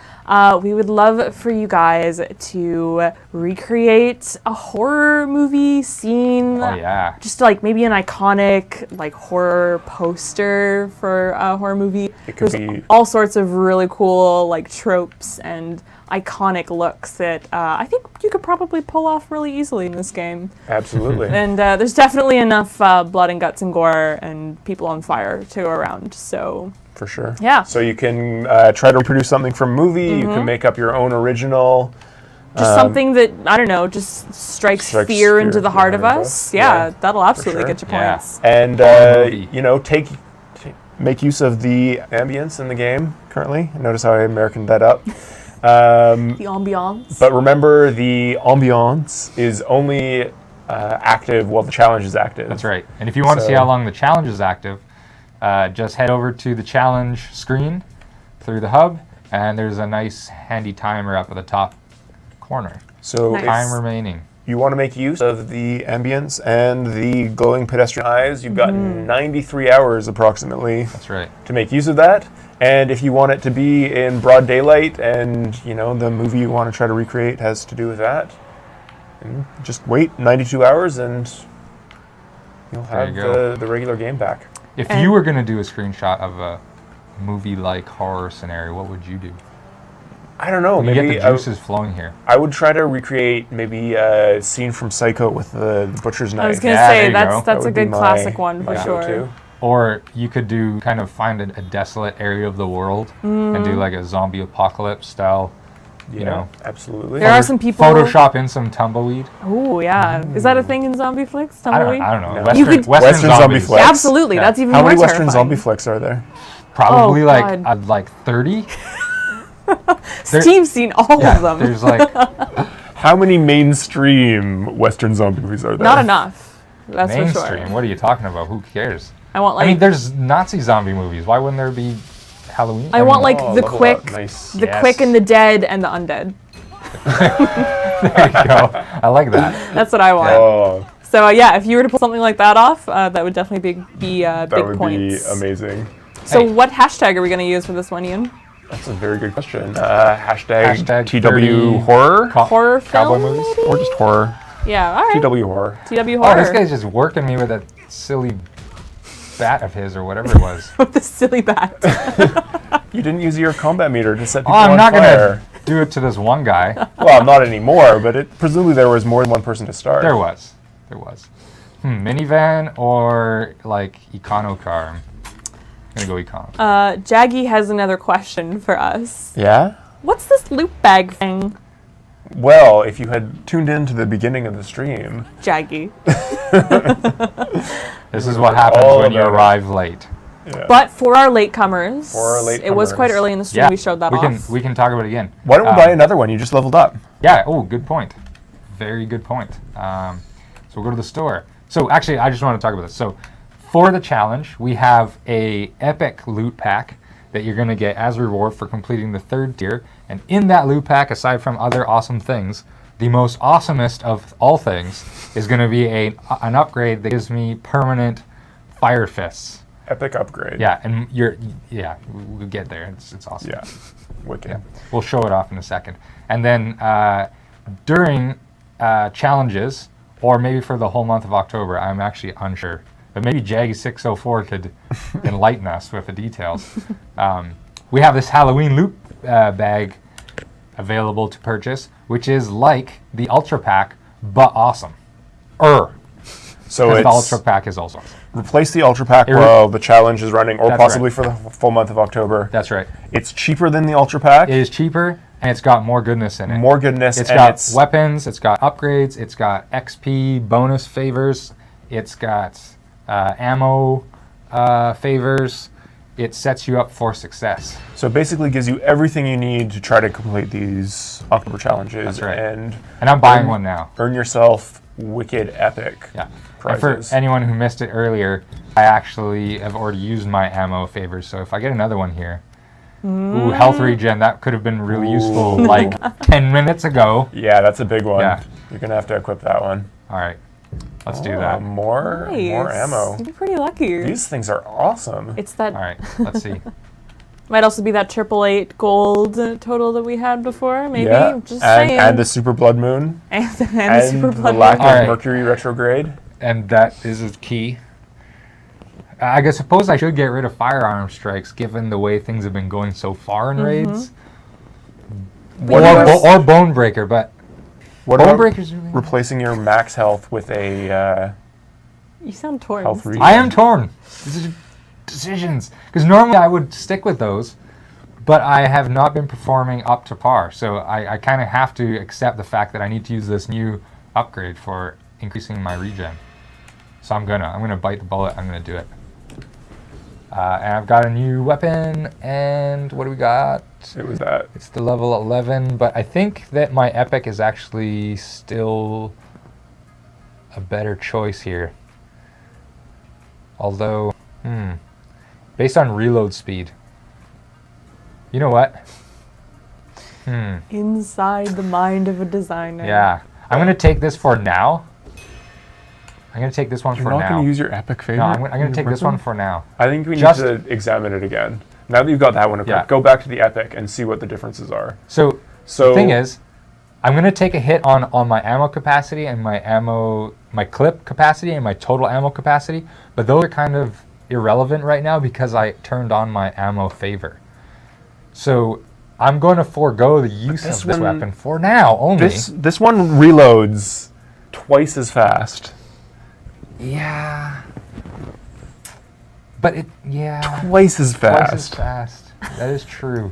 we would love for you guys to recreate a horror movie scene. Oh, yeah. Just like maybe an iconic like horror poster for a horror movie. It could There's be- all sorts of really cool like tropes and iconic looks that I think you could probably pull off really easily in this game. Absolutely. And there's definitely enough blood and guts and gore and people on fire to go around. So For sure. Yeah. So you can try to reproduce something from a movie. You can make up your own original. just something that, I don't know, just strikes fear into the heart of us. Yeah, that'll absolutely sure. get you Yeah. points. And, movie. you know, make use of the ambience in the game currently. Notice how I Americaned that up. The ambiance. But remember, the ambiance is only active while the challenge is active. That's right. And if you want to see So- how long the challenge is active, just head over to the challenge screen through the hub, and there's a nice handy timer up at the top corner. So Nice. if Time remaining. you want to make use of the ambience and the glowing pedestrian eyes, you've got 93 hours approximately That's right. to make use of that. And if you want it to be in broad daylight and, you know, the movie you want to try to recreate has to do with that, and just wait 92 hours and you'll There have you go. the regular game back. If And- you were going to do a screenshot of a movie-like horror scenario, what would you do? I don't know. You get Maybe the juices flowing here. I would try to recreate maybe a scene from Psycho with the butcher's knife. I was going to Yeah, there say, you that's go. That that's a would be good classic one for my sure. go-to. Or you could do kind of find a desolate area of the world and do like a zombie apocalypse style, you know. Absolutely. There are some people. Photoshop in some tumbleweed. Oh, yeah. Is that a thing in zombie flicks? I don't Tumbleweed? know. No. Western, You could- Western Western zombie zombies. flicks. Yeah, absolutely. Yeah. That's even How more many Western terrifying. zombie flicks are there? Probably Oh, like God. like 30. Steve's seen all of them. There's like How many mainstream Western zombie movies are there? Not enough. That's for mainstream. sure. What are you talking about? Who cares? I want like I mean, there's Nazi zombie movies. Why wouldn't there be Halloween? I want like Oh, the level quick, up. Nice. the Yes. quick and the dead and the undead. There you go. I like that. That's what I want. Oh, So yeah, if you were to pull something like that off, that would definitely be that big would points. be amazing. So Hey. what hashtag are we going to use for this one, Ian? That's a very good question. Hashtag Hashtag TW 30 horror Horror Cowboy film, movies? maybe? or just horror. Yeah, all right. TW horror. TW Oh, horror. this guy's just working me with that silly bat of his or whatever it was. with the silly bat. You didn't use your combat meter to set Oh, people on I'm not fire. gonna do it to this one guy. Well, not anymore, but presumably there was more than one person to start. There was. Minivan or like econo car? I'm gonna go econo. Jaggy has another question for us. Yeah? What's this loot bag thing? Well, if you had tuned in to the beginning of the stream, Jaggy. This is what happens All when you about it. arrive late. yeah. But for our latecomers, For our it was quite latecomers. early in the stream we showed that off. We can talk about it again. Why don't we buy another one? You just leveled up. Yeah. Oh, good point. Very good point. So we'll go to the store. So actually, I just want to talk about this. So for the challenge, we have a epic loot pack that you're going to get as a reward for completing the 3rd tier. And in that loot pack, aside from other awesome things, the most awesomest of all things is going to be an upgrade that gives me permanent fire fists. Epic upgrade. Yeah, and we'll get there. It's awesome. Yeah. Wicked. Yeah. We'll show it off in a second. And then during challenges, or maybe for the whole month of October, I'm actually unsure. But maybe Jag604 could enlighten us with the details. We have this Halloween loot bag available to purchase, which is like the Ultra Pack, but awesome. So Because it's the Ultra Pack is also awesome. replace the Ultra Pack It while the challenge is running, or That's possibly right. for the full month of October. That's right. It's cheaper than the Ultra Pack. It is cheaper, and it's got more goodness in it. More goodness. It's and got weapons, it's got upgrades, it's got XP bonus favors, it's got ammo favors. It sets you up for success. So it basically gives you everything you need to try to complete these October challenges. That's right. And I'm buying one now. earn yourself wicked epic Yeah. And for prizes. anyone who missed it earlier, I actually have already used my ammo favors. So if I get another one here, ooh, health regen, that could have been really useful like 10 minutes ago. Yeah, that's a big one. Yeah. You're going to have to equip that one. All right, let's do Oh, that. More Nice. ammo. You're pretty lucky. These things are awesome. It's that All right, let's see. might also be that 888 gold total that we had before. Maybe. Yeah. Just saying. And the Super Blood Moon. and the And super the blood. lack moon. of Alright. Mercury retrograde. And that is a key. I guess suppose I should get rid of firearm strikes, given the way things have been going so far in raids. What But about, Or Bone Breaker, but what Bone about Breaker's really... replacing your max health with a You sound torn. health Steve. regen? I am torn. These are decisions. Because normally I would stick with those, but I have not been performing up to par. So I kind of have to accept the fact that I need to use this new upgrade for increasing my regen. So I'm gonna bite the bullet. I'm gonna do it. And I've got a new weapon, and what do we got? It was that. It's the level 11, but I think that my epic is actually still a better choice here. Although, based on reload speed. You know what? Inside the mind of a designer. Yeah. I'm going to take this for now. I'm going to take this one You're for not now. going to use your epic favorite? No, I'm going to in take your this one weapon? for now. I think we need Just- to examine it again. Now that you've got that one equipped, Yeah. go back to the epic and see what the differences are. So, So the thing is, I'm going to take a hit on my ammo capacity and my clip capacity and my total ammo capacity, but those are kind of irrelevant right now because I turned on my ammo favor. So I'm going to forego the use this of this one- weapon for now only. this one reloads twice as fast. Yeah. But Twice as fast. twice as fast. That is true.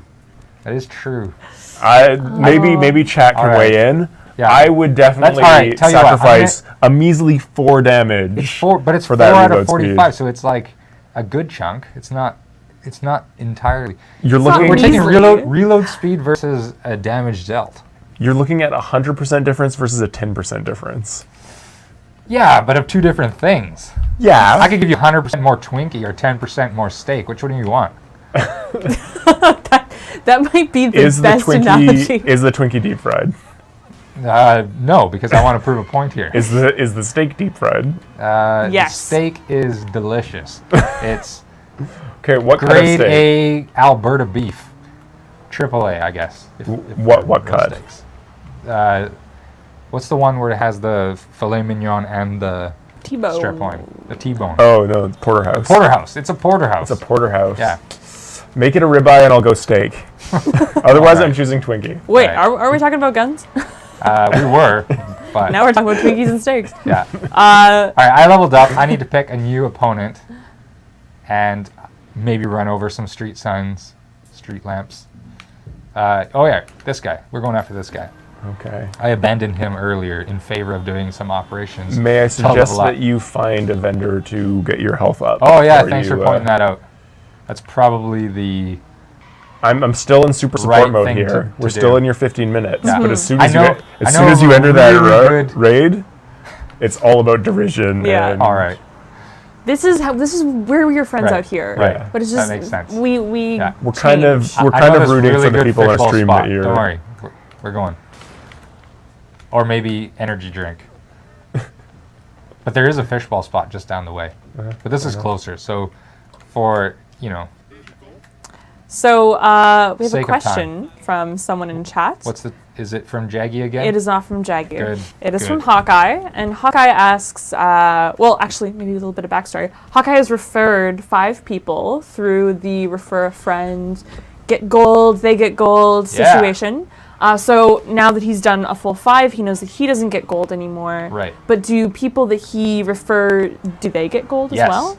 That is true. Maybe chat can All right. weigh in. Yeah. I would definitely all right, tell you what, I'm sacrifice a measly 4 damage. It's 4, but it's for 4 that out of reload 45, speed. so it's like a good chunk. It's not entirely. You're not looking. We're taking Easily. reload speed versus a damage dealt. You're looking at 100% difference versus a 10% difference. Yeah, but of two different things. Yeah. I could give you 100% more Twinkie or 10% more steak. Which one do you want? That might be the is best the analogy. Twinkie deep fried? No, because I want to prove a point here. Is the steak deep fried? Yes. The steak is delicious. It's Okay, what cut of grade steak? A Alberta beef. Triple A, I guess. if What they're cut? real steaks. What's the one where it has the filet mignon and the T-bone. strip loin? The T-bone. Oh no, it's porterhouse. Porterhouse. It's a porterhouse. It's a porterhouse. Yeah. Make it a ribeye and I'll go steak. Otherwise, I'm choosing Twinkie. Wait, Right. are we talking about guns? We were, but Now we're talking about Twinkies and steaks. yeah. Uh, All right, I leveled up. I need to pick a new opponent and maybe run over some street signs, street lamps. Oh yeah, this guy. We're going after this guy. Okay. I abandoned him earlier in favor of doing some operations. May I to level suggest up. that you find a vendor to get your health up? Oh yeah, before thanks you, for pointing that out. That's probably the I'm still in super support right mode thing here. to We're do. still in your 15 minutes. Yeah. But as soon I as know- you I as know soon as you a enter that really good- raid, it's all about derision. Yeah. And all right. This is where we're friends Right. out here. Right. But it's That just makes sense. we Yeah. We're kind of change. we're I kind know of this rooting really for the good people in our fishbowl stream spot. that you're. Don't worry, we're going. Or maybe energy drink. But there is a fishbowl spot just down the way. But this is closer, so for So we have Sake a of question from someone in chat. is it from Jaggy again? It is not from Jagger. Good, It is good. from Hawkeye, and Hawkeye asks, well, actually, maybe a little bit of backstory. Hawkeye has referred 5 people through the refer a friend, get gold, they get gold Yeah. situation. So now that he's done a full 5, he knows that he doesn't get gold anymore. Right. But do people that he refer, do they get gold Yes. as well?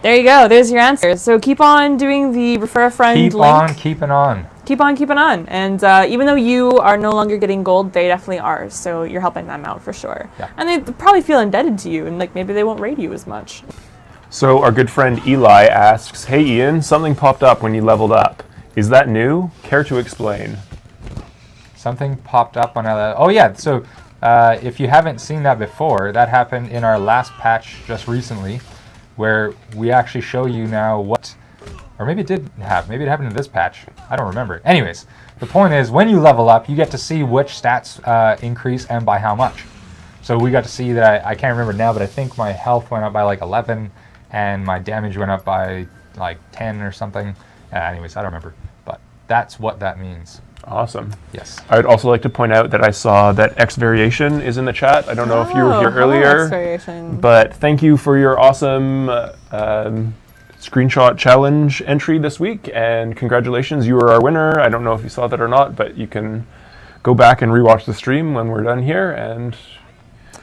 There you go. There's your answer. So keep on doing the refer a friend Keep link. on keeping on. Keep on keeping on. And even though you are no longer getting gold, they definitely are. So you're helping them out for sure. Yeah. And they probably feel indebted to you, and like maybe they won't raid you as much. So our good friend Eli asks, "Hey Ian, something popped up when you leveled up. Is that new? Care to explain?" Something popped up on our. Oh yeah, so if you haven't seen that before, that happened in our last patch just recently, where we actually show you now what, or maybe it maybe it happened in this patch. I don't remember. Anyways, the point is when you level up, you get to see which stats increase and by how much. So we got to see that I can't remember now, but I think my health went up by like 11, and my damage went up by like 10 or something. Anyways, I don't remember, but that's what that means. Awesome. Yes. I would also like to point out that I saw that X Variation is in the chat. I don't know if you were here hello, earlier, X-Variation. but thank you for your awesome screenshot challenge entry this week, and congratulations, you were our winner. I don't know if you saw that or not, but you can go back and rewatch the stream when we're done here and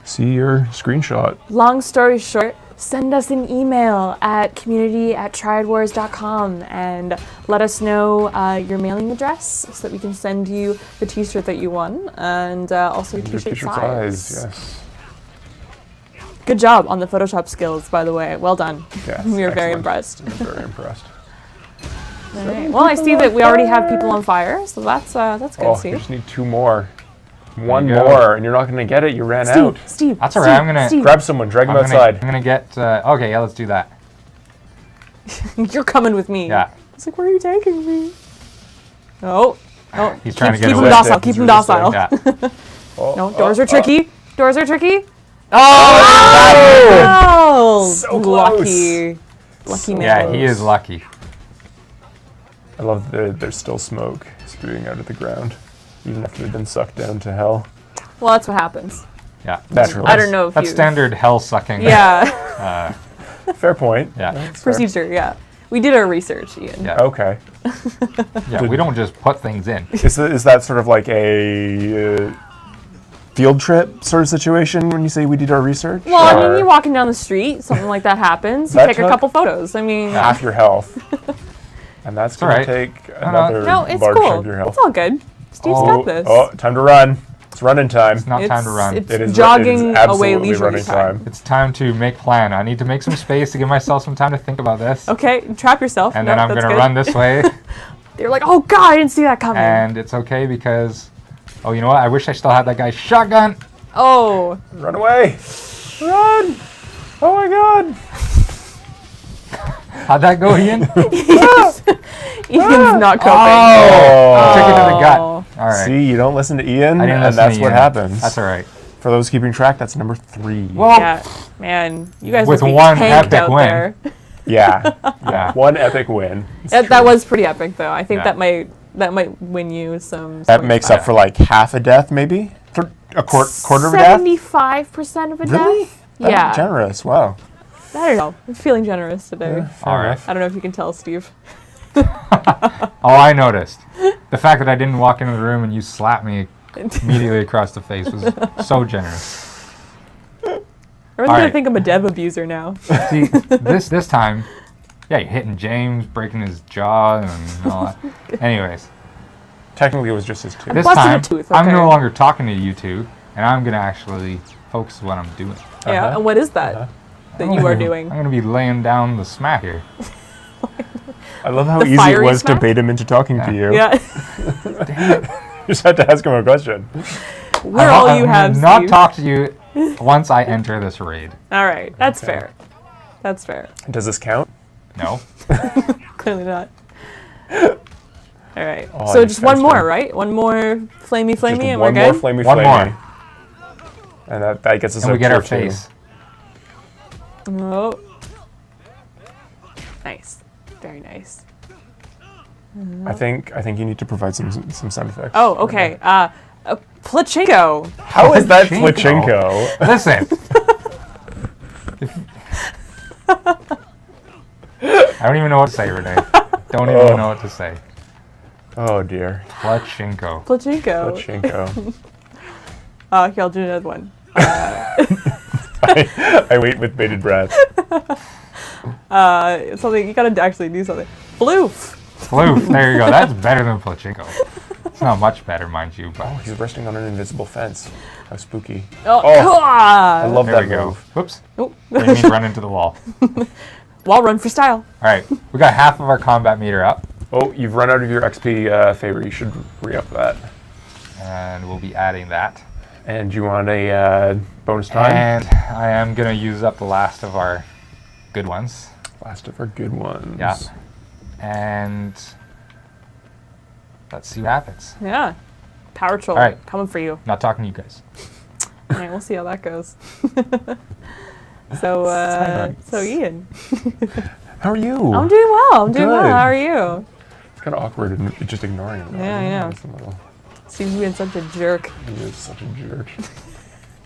see your screenshot. Long story short, send us an email at community@triadwars.com and let us know your mailing address so that we can send you the t-shirt that you won and also your Your t-shirt t-shirt size. size, yes. Good job on the Photoshop skills, by the way. Well done. Yes, We were very excellent. impressed. I'm very impressed. All right. Well, I see that we already have people on fire, so that's good Oh, to see. you just need 2 more. One you go. more, and you're not going to get it. You ran out. Steve, That's all right, I'm gonna Steve, Grab someone, drag them I'm outside. gonna get. Okay, yeah, let's do that. you're coming with me. Yeah. It's like, where are you taking me? Oh, He's trying to get keep him away. docile. Keep him docile. Yeah. Oh, No, doors are tricky. Doors are tricky. Oh! Oh, So lucky So man. Yeah, he is lucky. I love that there's still smoke spewing out of the ground, even after they've been sucked down to hell. Well, that's what happens. Yeah. Naturally. I don't know if That's you. standard hell sucking. Yeah, Fair point. Yeah. That's fair. procedure. Yeah, we did our research, Ian. Yeah. Okay. Yeah. We don't just put things in. Is that sort of like a field trip sort of situation when you say we did our research? Well, I mean, Or you're walking down the street, something like that happens. You That take a took- couple photos. I mean, half your health. And that's going alright. to take another no, it's large cool. chunk of your health. It's all good. Steve's got this. Oh, time to run. It's running time. It's not time to run. It's It is jogging away absolutely leisurely running time. It's time to make plan. I need to make some space to give myself some time to think about this. Okay, trap yourself. And No, then I'm that's going to good. run this way. They're like, oh god, I didn't see that coming. And it's okay because, oh, you know what? I wish I still had that guy's shotgun. Oh, Run away. Run. Oh my god. How'd that go, Ian? Ian's not coping. Oh. Took it to the gut. Oh. All right. See, you don't listen to Ian, I didn't and listen that's to what Ian. happens. That's all right. For those keeping track, that's number 3. Well, Yeah, man, you guys With must be one tanked epic out win. there. Yeah. yeah. One epic win. It's That true. was pretty epic, though. I think Yeah. that might win you some. That makes up for like half a death, maybe? A quarter of a death? 75% of a Really? death. That's Yeah, generous. Wow. I don't know. I'm feeling generous today. All right. I don't know if you can tell, Steve. Oh, I noticed. The fact that I didn't walk into the room and you slapped me immediately across the face was so generous. Everyone's All gonna right. think I'm a dev abuser now. See, this time, yeah, you're hitting James, breaking his jaw, and all that. Anyways, Technically, it was just his tooth. This busted a time, tooth, I'm okay. no longer talking to you two, and I'm going to actually focus on what I'm doing. Yeah, and what is that that you are doing? I'm going to be laying down the smack here. I love how The easy it fiery was to smack? bait him into talking to you. Yeah. You just had to ask him a question. We're all you I'm have, gonna not Steve. talk to you once I enter this raid. All right, that's Okay. fair. That's fair. Does this count? No. Clearly not. All right. Oh, So you just one fenced more, him. right? One more flamey, Just and one we're more good. flamey One flamey. more. And that gets us And we up get tier our 2. face. Oh. Nice. Very nice. I think you need to provide some sound effects. Oh, okay. Plachinko. How is that Pachinko? Flichinko? Listen. I don't even know what to say, Renee. Don't even know what to say. Oh dear. Pachinko. Plachinko. Flichinko. Here, I'll do another one. I wait with bated breath. Something, you gotta actually do something. Floof. Floof. There you go. That's better than Pachinko. It's not much better, mind you, but He's resting on an invisible fence. How spooky. Oh, I love there that we go. move. Whoops. Oh. Didn't mean to run into the wall. Wall run for style. All right. We got half of our combat meter up, Oh, you've run out of your XP favor. You should re-up that. and we'll be adding that. And you want a bonus time? And I am going to use up the last of our good ones. Last of our good ones. Yeah. And let's see what happens. Yeah. Power troll. All right. Coming for you. Not talking to you guys. All right, we'll see how that goes. So Ian. How are you? I'm doing well. I'm doing well. Good. How are you? It's kind of awkward and just ignoring him. Yeah, I know. It's a little- Seems you've been such a jerk. He is such a jerk.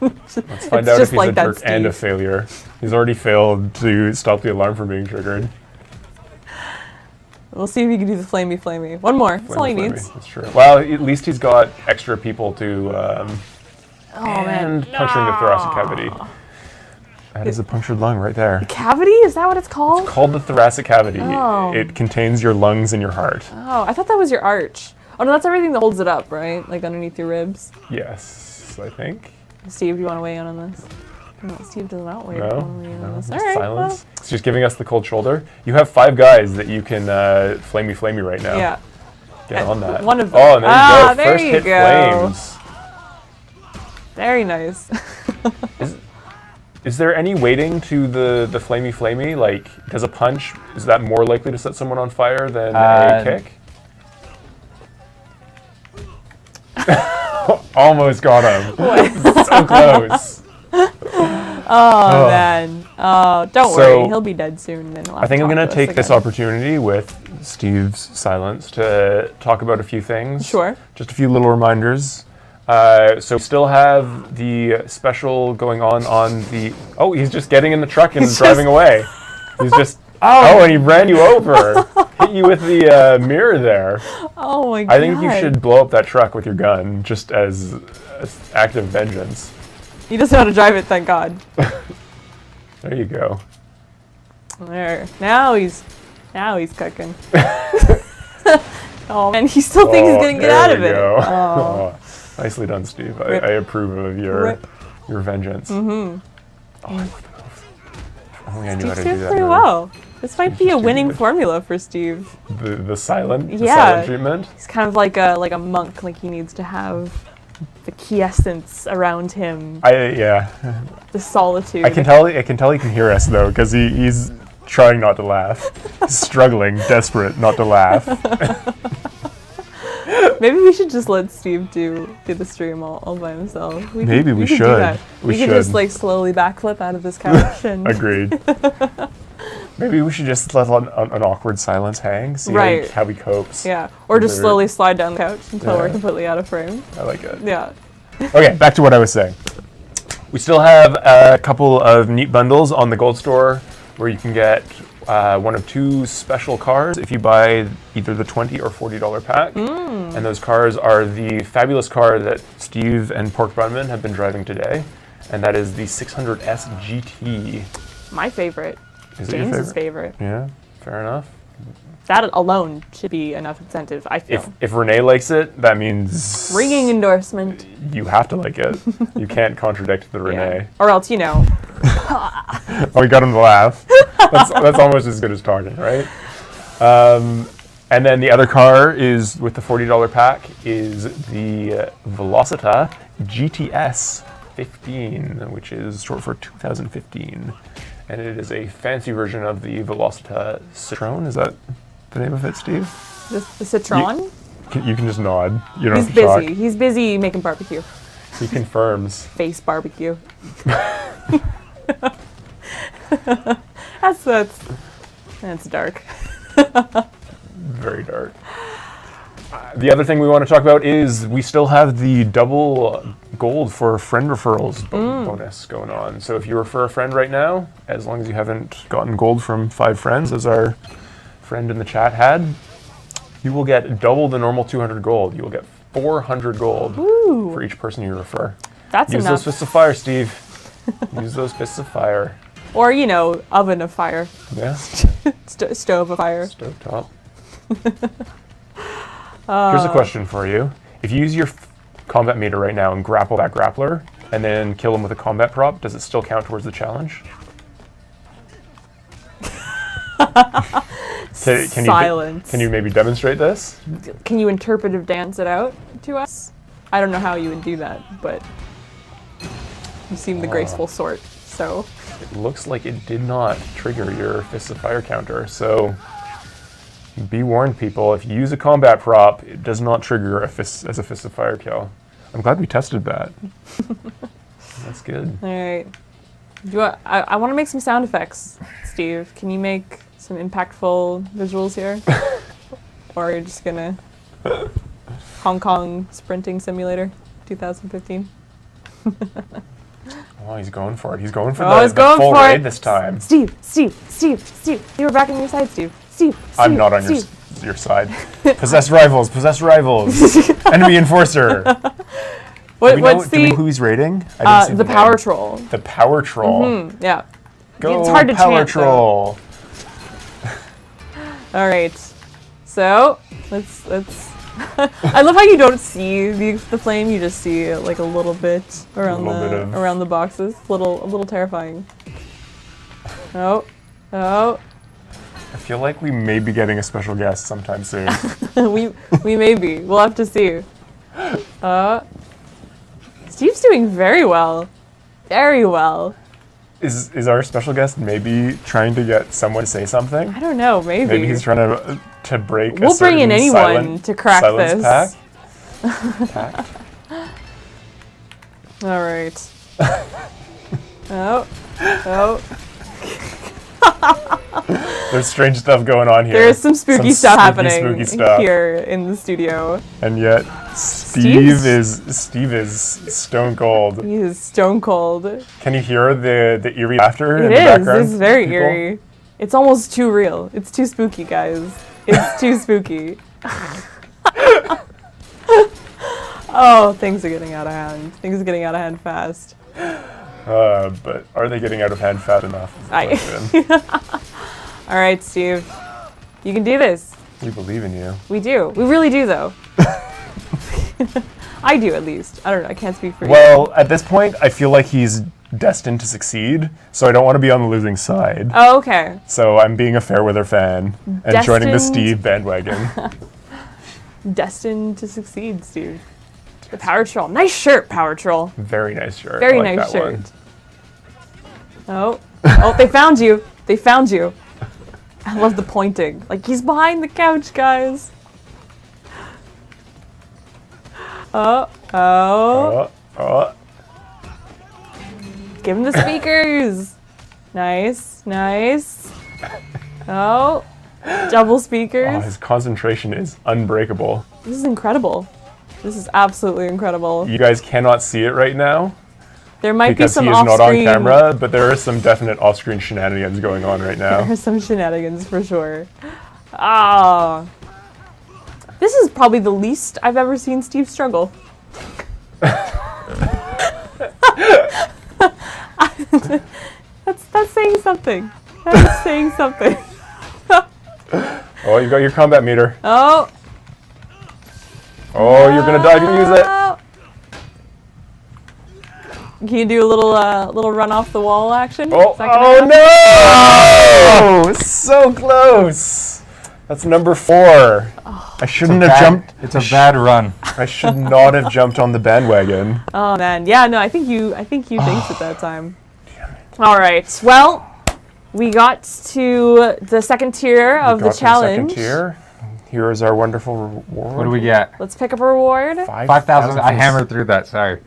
Let's find out if just he's like a that, jerk and a Steve. failure. He's already failed to stop the alarm from being triggered. We'll see if he can do the flamey. One more. That's all he Flamey, needs. That's true. Well, at least he's got extra people to Oh man. and puncturing the thoracic cavity. That is a punctured lung right there. Cavity? Is that what it's called? Called the thoracic cavity. Oh. It contains your lungs and your heart. Oh, I thought that was your arch. Oh no, that's everything that holds it up, right? Like underneath your ribs. Yes, I think. Steve, do you want to weigh in on this? No, Steve does not weigh in on this. No, All right. silence. It's just giving us the cold shoulder. You have 5 guys that you can flamey right now. Well, yeah. Get on that. One of them. Oh, and there you go. There First you hit go. flames. Very nice. Is there any weighting to the flamey? Like, does a punch, is that more likely to set someone on fire than a kick? Almost got him. So close. Oh man. Oh, don't So, worry. He'll be dead soon. Then I think I'm going to take this opportunity with Steve's silence to talk about a few things. Sure. Just a few little reminders. So we still have the special going on the... Oh, he's just getting in the truck and driving away. He's just... Oh, and he ran you over. Hit you with the mirror there. Oh my god. I think you should blow up that truck with your gun, just as act of vengeance. He doesn't know how to drive it, thank God. There you go. There. Now he's cooking. Oh man, he still thinks he's gonna get out of it. Go. Oh. Nicely done, Steve. I Rip. approve of your vengeance. Mm-hmm. Oh, I love the move. If only I knew how Steve's to do doing that. pretty move. well. This might be a Steve's winning doing formula for Steve. The silent Yeah. treatment. He's kind of like a monk. Like he needs to have the quiescence around him, the solitude. I can tell he can hear us though, because he's trying not to laugh. He's struggling, desperate not to laugh. Maybe we should just let Steve do the stream all by himself. Maybe we could do should. that. We could just should. like slowly backflip out of this couch and Agreed. Maybe we should just let an awkward silence hang, see Right. how he copes. yeah, or just Or- slowly slide down the couch until we're Yeah. completely out of frame. I like it. Yeah. Okay, back to what I was saying. We still have a couple of neat bundles on the Gold Store where you can get one of 2 special cars if you buy either the $20 or $40 pack. And those cars are the fabulous car that Steve and Pork Bunman have been driving today, and that is the 600S GT. My favorite. Is it your James's favorite. Yeah, fair enough. That alone should be enough incentive, I feel. If Renee likes it, that means Ringing endorsement. you have to like it. You can't contradict the Renee. Yeah. Or else, Oh, we got him to laugh. That's almost as good as talking, right? And then the other car is, with the $40 pack, is the Velocita GTS 15, which is short for 2015. And it is a fancy version of the Velocita Citroen. Is that the name of it, Steve? the Citron? You can just nod. You don't He's have to talk. busy. He's busy making barbecue. He confirms. Face barbecue. That's dark. Very dark. The other thing we want to talk about is we still have the double gold for friend referrals bonus going on. So if you refer a friend right now, as long as you haven't gotten gold from 5 friends, as our friend in the chat had, you will get double the normal 200 gold. You will get 400 gold for each person you refer. That's Use enough. those fists of fire, Steve. Use those fists of fire. Or, oven of fire. Yeah. Stove of fire. Stove top. Here's a question for you. If you use your combat meter right now and grapple that grappler, and then kill him with a combat prop, does it still count towards the challenge? Silence. Can you maybe demonstrate this? Can you interpretive dance it out to us? I don't know how you would do that, but you seem the graceful sort, so. It looks like it did not trigger your Fists of Fire counter, so be warned, people. If you use a combat prop, it does not trigger as a Fist of Fire kill. I'm glad we tested that. That's good. All right. I want to make some sound effects, Steve. Can you make some impactful visuals here? Or are you just gonna Hong Kong Sprinting Simulator 2015? Oh, he's going for it. He's going for he's the going full for raid it. this time. Steve. You were back on your side, Steve. Steve. I'm not on Steve. your side. Possess rivals. Enemy enforcer. What's do we the know who he's raiding? I didn't see the name. Power Troll? The Power Troll. Yeah. Go It's hard to Power chant, Troll. All right. So let's. I love how you don't see the flame. You just see like a little bit around around the boxes. A little terrifying. Oh. I feel like we may be getting a special guest sometime soon. we may be. We'll have to see. Steve's doing very well. Very well. Is our special guest maybe trying to get someone to say something? I don't know. Maybe. Maybe he's trying to break. We'll bring in anyone to crack this. Pack. All right. Oh. There's strange stuff going on here. There's some spooky stuff happening spooky stuff. here in the studio. And yet, Steve is stone cold. He is stone cold. Can you hear the eerie laughter in It the is. background? It's very people? eerie. It's almost too real. It's too spooky, guys. It's too spooky. Oh, things are getting out of hand. Things are getting out of hand fast. But are they getting out of hand fast enough? All right, Steve. You can do this. We believe in you. We do. We really do, though. I do, at least. I don't know. I can't speak for you. Well, at this point, I feel like he's destined to succeed, so I don't want to be on the losing side. Oh, okay. So I'm being a Fairweather fan and joining the Destined- Steve bandwagon. Destined to succeed, Steve. The Power Troll. Nice shirt, Power Troll. Very nice shirt. Very I like nice that shirt. one. Oh, they found you. They found you. I love the pointing. Like, he's behind the couch, guys. Oh. Give him the speakers. Nice. Oh. Double speakers. Oh, his concentration is unbreakable. This is incredible. This is absolutely incredible. You guys cannot see it right now There might be because some he is not on off-screen. camera, but there are some definite off-screen shenanigans going on right now. There are some shenanigans for sure. Ah. This is probably the least I've ever seen Steve struggle. That's saying something. That's saying something. Oh, you got your combat meter. Oh. Oh, you're gonna die if you use it. Can you do a little run off the wall action? Oh, Is that gonna happen? no! So close. That's number 4. I shouldn't have jumped. It's a bad run. I should not have jumped on the bandwagon. Oh man, yeah, no, I think you dinked at that time. All right, well, we got to the second tier of the challenge. Second tier. Here is our wonderful reward. What do we get? Let's pick up a reward. 5,000. I hammered through that. Sorry.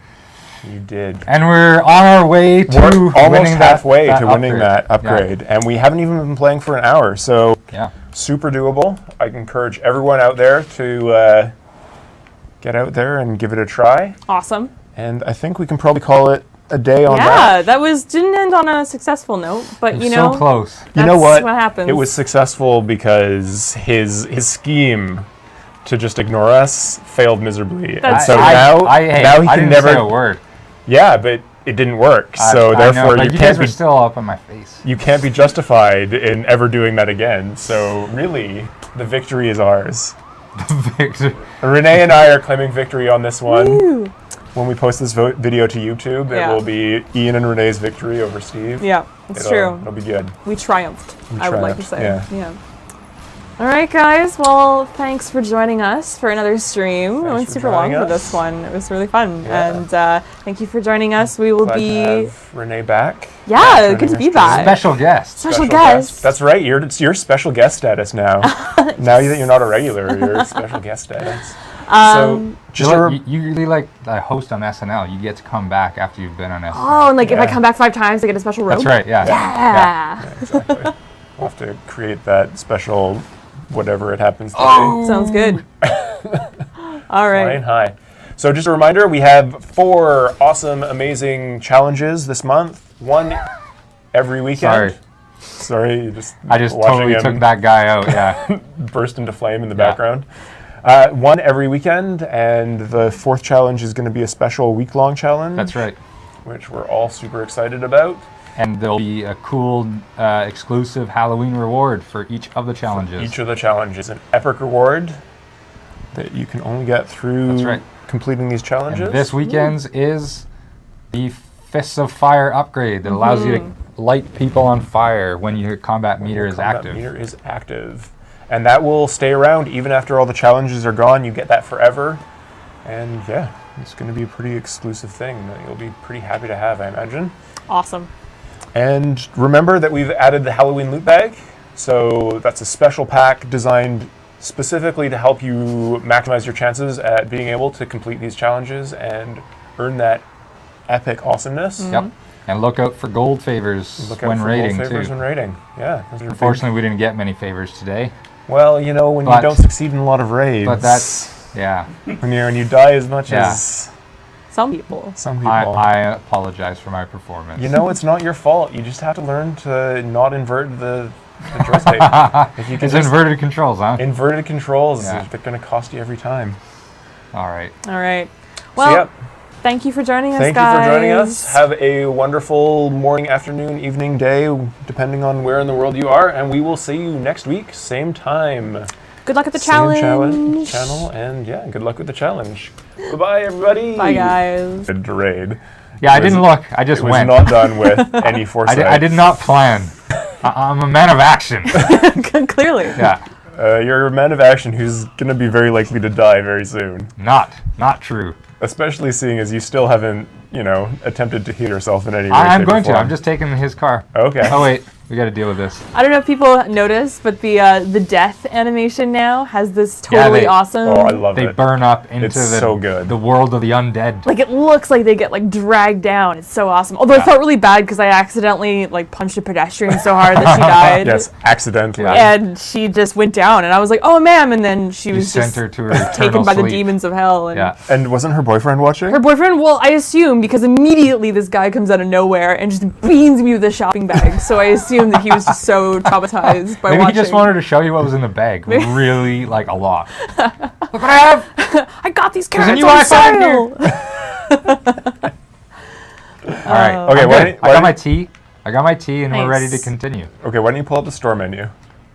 You did. And we're on our way to We're almost winning halfway that to winning upgrade. that upgrade, and we haven't even been playing for an hour, so Yeah. super doable. I encourage everyone out there to get out there and give it a try. Awesome. And I think we can probably call it a day on that. Yeah, that didn't end on a successful note, but you know, So close. You know that's what? happens. It was successful because his scheme to just ignore us failed miserably, and That's so true. now he I can didn't never. say a word. Yeah, but it didn't work. So I know, therefore, but you guys were still up in my face. you can't be justified in ever doing that again. So really, the victory is ours. Victor. Renee and I are claiming victory on this one. Woo. When we post this video to YouTube, Yeah. it will be Ian and Renee's victory over Steve. Yeah, it's true. It'll be good. We triumphed. I would like to triumphed, say. Yeah. All right, guys. Well, thanks for joining us for another stream. It went for super long joining for us. this one. It was really fun. Yeah. And thank you for joining us. We will Glad be. to have Renee back. Yeah, joining good to our be stream. back. Special guest. Special guest. That's right. It's your special guest status now. Now that you're not a regular, you're special guest status. So just You really like the host on SNL. You get to come back after you've been on SNL. Oh, and like if I Yeah. come back 5 times, I get a special robe. That's right. Yeah. Yeah. exactly. We'll have to create that special whatever it happens to Sounds good. All be. right. Flying high. So just a reminder, we have 4 awesome, amazing challenges this month. One every weekend. Sorry, you just I just watching totally him took that guy out. Yeah. burst into flame in the Yeah. background. One every weekend, and the 4th challenge is going to be a special week-long challenge. That's right. Which we're all super excited about. And there'll be a cool exclusive Halloween reward for each of the challenges. Each of the challenges, an epic reward that you can only get through That's right. completing these challenges. And this weekend's is the Fists of Fire upgrade that allows you to light people on fire when your combat meter is combat active. meter is active. And that will stay around even after all the challenges are gone. You get that forever. And yeah, it's going to be a pretty exclusive thing that you'll be pretty happy to have, I imagine. Awesome. And remember that we've added the Halloween loot bag. So that's a special pack designed specifically to help you maximize your chances at being able to complete these challenges and earn that epic awesomeness. Yep. And look out for gold favors Look out when for rating gold favors too. when rating. Yeah. those are big. Unfortunately, we didn't get many favors today. Well, you know, when you But- don't succeed in a lot of raids, But that's, yeah. when you die as much Yeah. as Some people. some people. I apologize for my performance. You know, it's not your fault. You just have to learn to not invert the joystick. If you can It's just inverted controls, huh? inverted controls, Yeah. they're going to cost you every time. All right. All right. Well, So, yeah. thank you for joining us, Thank guys. you for joining us. Have a wonderful morning, afternoon, evening, day, depending on where in the world you are. And we will see you next week, same time. Good luck at the Same challenge. channel. And yeah, good luck with the challenge. Bye-bye, everybody. Bye, guys. Good raid. Yeah, I It was- didn't look. I just It was went. not done with any foresight. I did not plan. I'm a man of action. Clearly. Yeah. You're a man of action who's going to be very likely to die very soon. Not true. Especially seeing as you still haven't, attempted to heal yourself in any way. I'm shape, or going to. form. I'm just taking his car. Okay. Oh wait, we got to deal with this. I don't know if people noticed, but the death animation now has this Yeah, totally they- awesome. Oh, I love They it. burn up into It's so good. the world of the undead. Like it looks like they get like dragged down. It's so awesome. Although I felt really bad because I accidentally like punched a pedestrian so hard that she died. Yes, accidentally. Yeah. And she just went down, and I was like, "Oh, ma'am!" And then she You was sent just her to her taken eternal by the sleep. demons of hell. And Yeah. And wasn't her boyfriend watching? her boyfriend. Well, I assume because immediately this guy comes out of nowhere and just beans me with a shopping bag. So I assume that he was just so traumatized by Maybe watching. he just wanted to show you what was in the bag. Really, like a lot. Look what I have! I got these There's a carrots new on iPhone sale. All right. Okay, I'm why good. don't- I why got my don't- tea. And we're ready to Nice. continue. Okay, why don't you pull up the store menu?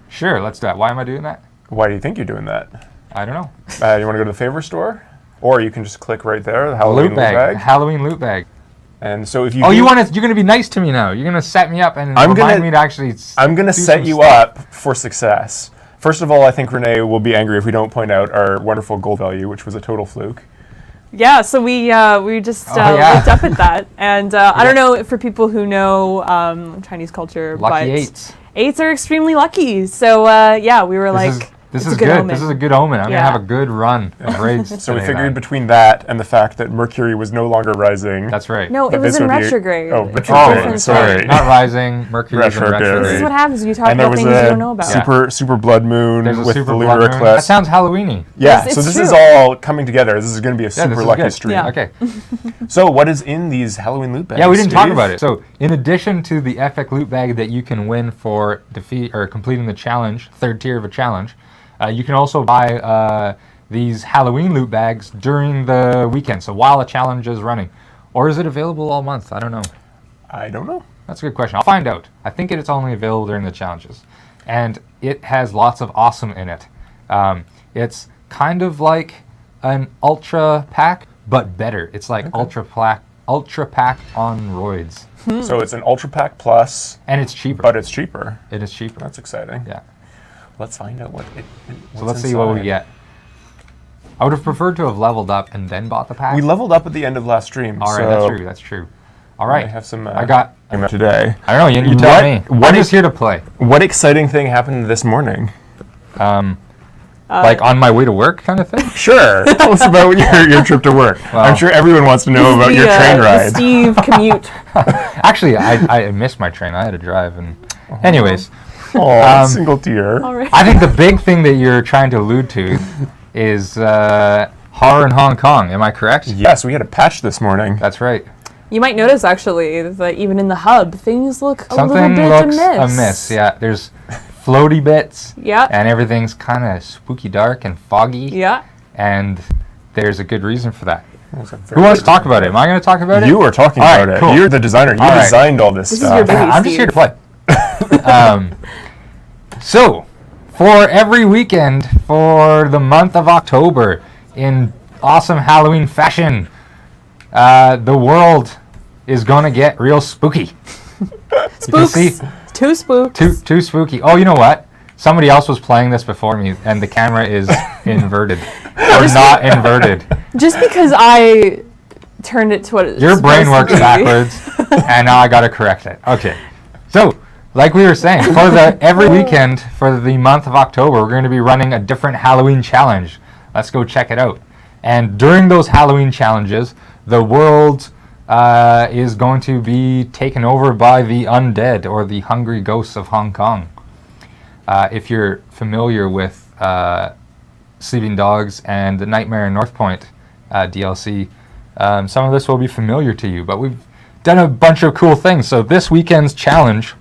Sure, let's do that. Why am I doing that? Why do you think you're doing that? I don't know. You want to go to the favor store? Or you can just click right there, the Halloween loot bag. Halloween loot bag. And so if you you're going to be nice to me now. You're going to set me up and remind me to actually I'm going to set you up for success. First of all, I think Renee will be angry if we don't point out our wonderful gold value, which was a total fluke. Yeah, so we just looked up at that. And I don't know for people who know Chinese culture, lucky but eights. Eights are extremely lucky. So we were This is good. Omen. This is a good omen. I'm going to have a good run of raids. So we figured between that and the fact that Mercury was no longer rising. That's right. No, it was in retrograde. Retrograde. Sorry. Not rising. Mercury was in retrograde. This is what happens when you talk about things you don't know about. Super blood moon with the lunar eclipse. That sounds Halloween-y. Yeah, so this is all coming together. This is going to be a super lucky stream. Yeah. Okay. So what is in these Halloween loot bags? Yeah, we didn't talk about it. So in addition to the epic loot bag that you can win for completing the challenge, third tier of a challenge, you can also buy these Halloween loot bags during the weekend, so while a challenge is running. Or is it available all month? I don't know. I don't know. That's a good question. I'll find out. I think it's only available during the challenges. And it has lots of awesome in it. It's kind of like an Ultra Pack, but better. It's like Ultra Pack on roids. So it's an Ultra Pack Plus. And it's cheaper. But it's cheaper. It is cheaper. That's exciting. Yeah. Let's find out what's So let's see what we get. I would have preferred to have leveled up and then bought the pack. We leveled up at the end of last stream. All right, that's true. All right. I have some. I got today. I don't know. You tell me. I'm just here to play. What exciting thing happened this morning? Like on my way to work, kind of thing. Sure. Tell us about your trip to work. Well, I'm sure everyone wants to know about your train ride. The Steve commute. Actually, I missed my train. I had to drive, and anyways. Oh, single tier. Right. I think the big thing that you're trying to allude to is horror in Hong Kong. Am I correct? Yes, we had a patch this morning. That's right. You might notice, actually, that even in the hub, things look a little bit looks amiss. Yeah, there's floaty bits. Yeah. And everything's kind of spooky dark and foggy. Yeah. And there's a good reason for that. Who wants to talk about it? Am I going to talk about it? You are talking about it. Cool. You're the designer. You designed all this stuff. Is your baby, I'm just here to play. So, for every weekend for the month of October, in awesome Halloween fashion, the world is going to get real spooky. Spooks. You can see, too spooky. Oh, you know what? Somebody else was playing this before me, and the camera is inverted. Or not inverted. Just because I turned it to what it's Your brain works backwards, and now I got to correct it. Okay. So, like we were saying, for every weekend for the month of October, we're going to be running a different Halloween challenge. Let's go check it out. And during those Halloween challenges, the world is going to be taken over by the undead, or the hungry ghosts of Hong Kong. If you're familiar with Sleeping Dogs and the Nightmare in North Point DLC, some of this will be familiar to you, but we've done a bunch of cool things. So this weekend's challenge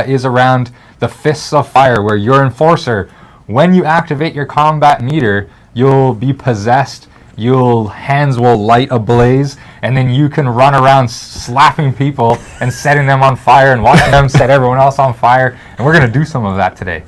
is around the Fists of Fire, where your enforcer, when you activate your combat meter, you'll be possessed, your hands will light ablaze, and then you can run around slapping people and setting them on fire and watching them set everyone else on fire. And we're going to do some of that today.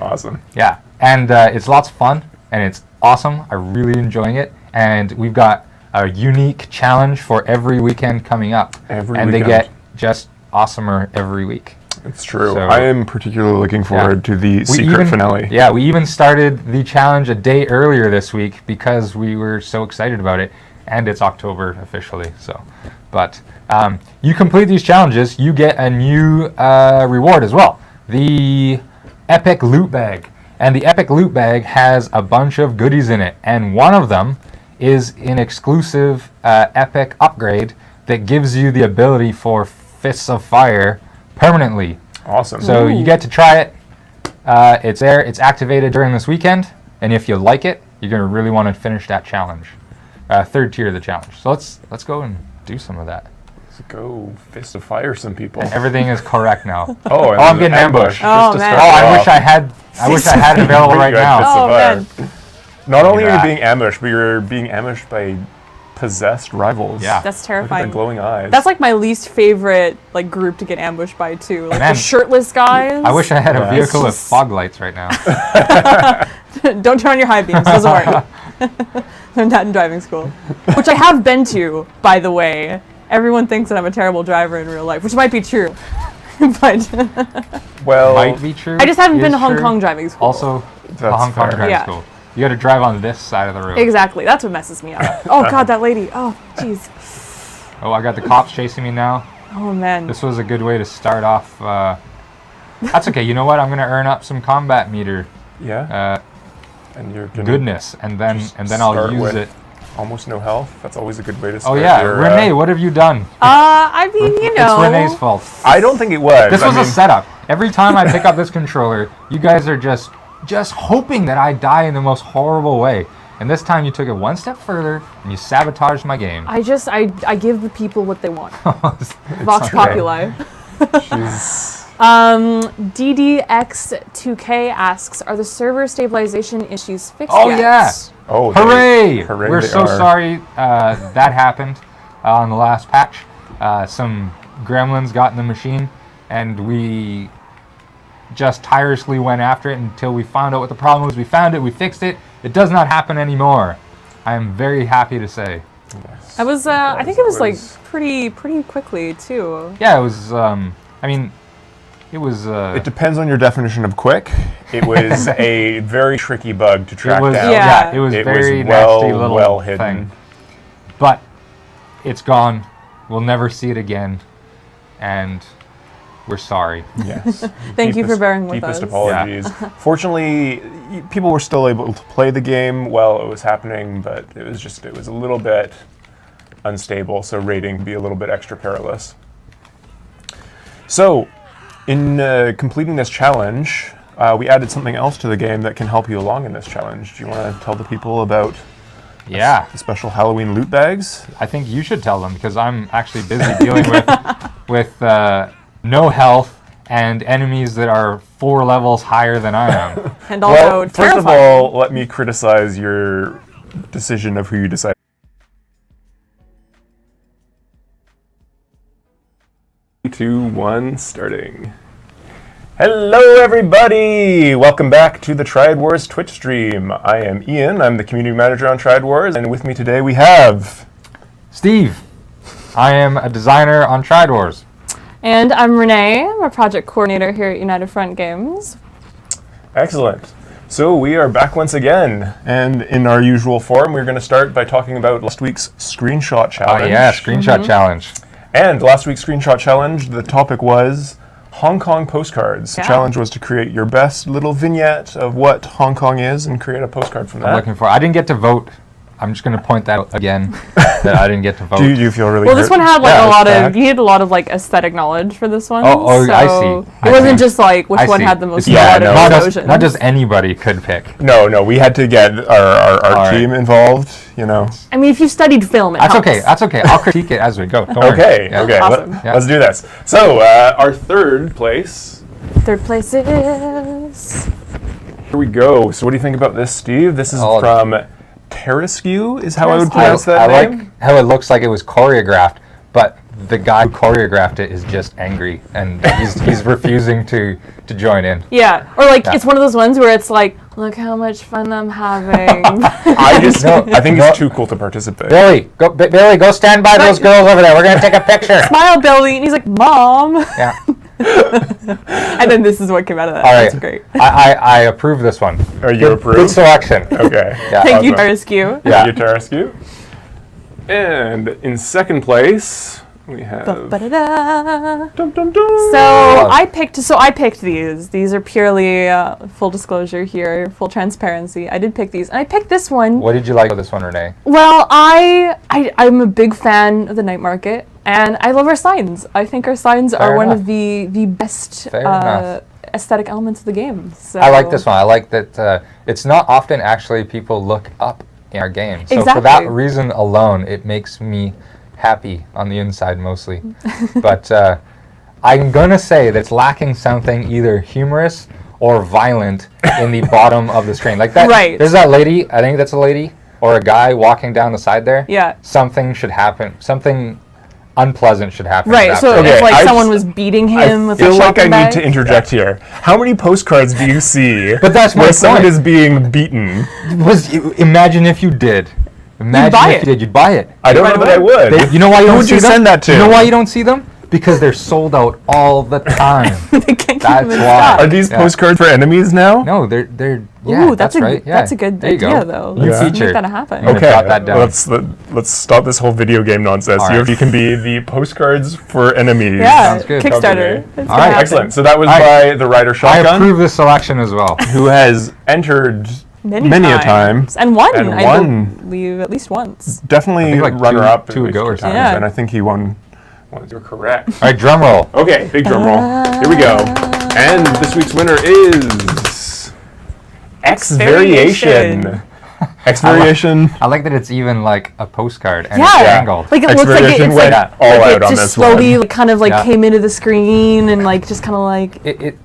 Awesome. Yeah, and it's lots of fun, and it's awesome. I'm really enjoying it. And we've got a unique challenge for every weekend coming up. They get just awesomer every week. It's true. So, I am particularly looking forward to the secret finale. Yeah, we even started the challenge a day earlier this week because we were so excited about it, and it's October officially. So, but you complete these challenges, you get a new reward as well, the Epic Loot Bag. And the Epic Loot Bag has a bunch of goodies in it, and one of them is an exclusive Epic upgrade that gives you the ability for Fists of Fire permanently. Awesome. So you get to try it. It's there. It's activated during this weekend, and if you like it, you're gonna really want to finish that challenge. Third tier of the challenge. So let's go and do some of that. Let's go Fist of Fire some people. And everything is correct now. I'm getting ambushed. Oh, man. I wish I had it available right now. Oh, man. Not only are you being ambushed, but you're being ambushed by possessed rivals. Yeah. That's Look at terrifying. the glowing eyes. That's like my least favorite like group to get ambushed by too. Like Man. the shirtless guys. I wish I had a Yeah. vehicle with It's fog lights right now. Don't turn on your high beams. Doesn't work. Learned that in driving school, which I have been to, by the way. Everyone thinks that I'm a terrible driver in real life, which might be true, but well, Might be true. I just haven't been is to Hong true. Kong driving school. Also, That's a Hong Kong fair. driving Yeah. school. You got to drive on this side of the road. Exactly. That's what messes me up. Oh God, that lady. Oh jeez. Oh, I got the cops chasing me now. Oh man. This was a good way to start off. That's okay. You know what? I'm gonna earn up some combat meter yeah. And you're gonna goodness, and then just I'll start use with it. almost no health. That's always a good way to Oh start. yeah, your, Renee, what have you done? I mean, you know. It's Renee's fault. I don't think it was. This I was a mean, setup. Every time I pick up this controller, you guys are just hoping that I die in the most horrible way. And this time you took it one step further and you sabotaged my game. I give the people what they want. Vox okay. Populi. she's DDX2K asks, are the server stabilization issues fixed Oh yet? yeah! oh Hooray! hooray! We're they so are. sorry that happened on the last patch. Some gremlins got in the machine, and we just tirelessly went after it until we found out what the problem was. We found it, we fixed it. It does not happen anymore. I am very happy to say. I was, I think it was like pretty quickly too. Yeah, it was. It was. It depends on your definition of quick. It was a very tricky bug to track It was. down. Yeah. It was It very was well- nasty little well hidden. thing. But it's gone. We'll never see it again, and we're sorry. Yes. Thank you for bearing with Deepest us. apologies. Fortunately, people were still able to play the game while it was happening, but it was a little bit unstable, so raiding would be a little bit extra perilous. So, in completing this challenge, we added something else to the game that can help you along in this challenge. Do you want to tell the people about Yeah, the special Halloween loot bags? I think you should tell them because I'm actually busy dealing with no health and enemies that are 4 levels higher than I am. And also Well, first of terrifying. all, let me criticize your decision of who you decide. 3, 2, 1, starting. Hello, everybody! Welcome back to the Triad Wars Twitch stream. I am Ian. I'm the community manager on Triad Wars, and with me today we have Steve, I am a designer on Triad Wars. And I'm Renee. I'm a project coordinator here at United Front Games. Excellent. So we are back once again, and in our usual form, we're going to start by talking about last week's screenshot challenge. Oh yeah, screenshot challenge. And last week's screenshot challenge, the topic was Hong Kong postcards. The Yeah. challenge was to create your best little vignette of what Hong Kong is and create a postcard from I'm that. looking for. I didn't get to vote. I'm just going to point that out again that I didn't get to vote. Do you feel really Well, this hurt? one had like Yeah, a it's lot back. of, you needed a lot of like aesthetic knowledge for this one. Oh, I see. So I It wasn't see. just like which I one see. had the most It's not- melodic no, explosions. Not just anybody could pick. No, we had to get our All team right. involved, you know. I mean, if you studied film, it That's helps. okay. That's okay. I'll critique it as we go. Don't worry. Okay, Yeah. okay, Awesome. Yeah. let's do this. So, our third place, Third place is... here we go. So what do you think about this, Steve? This is Oh. from Terraskew, is how I would Terraskew. pronounce that I name. like how it looks like it was choreographed, but the guy who choreographed it is just angry and he's refusing to join in. Yeah, or like Yeah. it's one of those ones where it's like, look how much fun I'm having. I think No. he's too cool to participate. Billy, go stand by those girls over there. We're gonna take a picture. Smile, Billy, and he's like, Mom. Yeah. And then this is what came out of that. All right. That's great. I approve this one. Are you Good approved? selection. Okay. Yeah. Thank you, awesome. Rescue. Yeah. Thank you, Terraskew. And in second place, we have... Ba-da-da. Dum, dum, dum. So I picked these. These are purely full disclosure here, full transparency. I did pick these, and I picked this one. What did you like about this one, Renee? Well, I'm a big fan of the night market, and I love our signs. I think our signs Fair are one enough. of the best Fair enough. aesthetic elements of the game. So I like this one. I like that it's not often actually people look up in our game. So for Exactly. that reason alone, it makes me happy on the inside mostly. But I'm going to say that it's lacking something either humorous or violent in the bottom of the screen. Like that. Right. There's that lady, I think that's a lady, or a guy walking down the side there, Yeah. something should happen. Something unpleasant should happen. to Right. that So person. if like I someone just- was beating I him with a feel like shopping I bag. need to interject here. How many postcards do you see But that's my where someone point. is being beaten? Imagine if you did. Imagine buy if it. you did. You'd buy it. I don't Right know that I away. would. You know why you Who don't would see you them? send that to? You know why you don't see them? Because they're sold out all the time. They can't keep That's them in why. stock. Are these Yeah. postcards for enemies now? No, they're yeah, Ooh, that's a right. Yeah. that's a good There you idea go. though. New Let's feature. make that happen. Okay. Okay, jot that down. let's stop this whole video game nonsense. All You, right. you can be the postcards for enemies. Yeah, Sounds good. Kickstarter. Company. It's All gonna right, happen. Excellent. So that was All by right. the Rider I Shotgun, approve this selection as well. who has entered many a time. And won, And I won. believe, at least once. Definitely I think like runner-up two at ago or least two something. times, Yeah. and I think he won. You're correct. All right, drum roll. Okay, big drum roll. Here we go. And this week's winner is X Variation. X Variation. I like that it's even like a postcard and Yeah. it's angled. Like it looks like X-Variation it's went like, all like out it on just this slowly one. like, kind of like Yeah. came into the screen and like just kind of like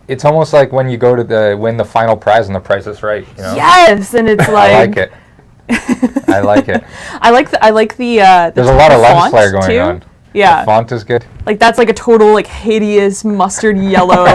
It's almost like when you go to win the final prize and the Price is Right. You know? yes, and it's like I like it. I like it. I like the There's a lot of the lens font, flare going too. on. Yeah, The font is good. like that's like a total like hideous mustard yellow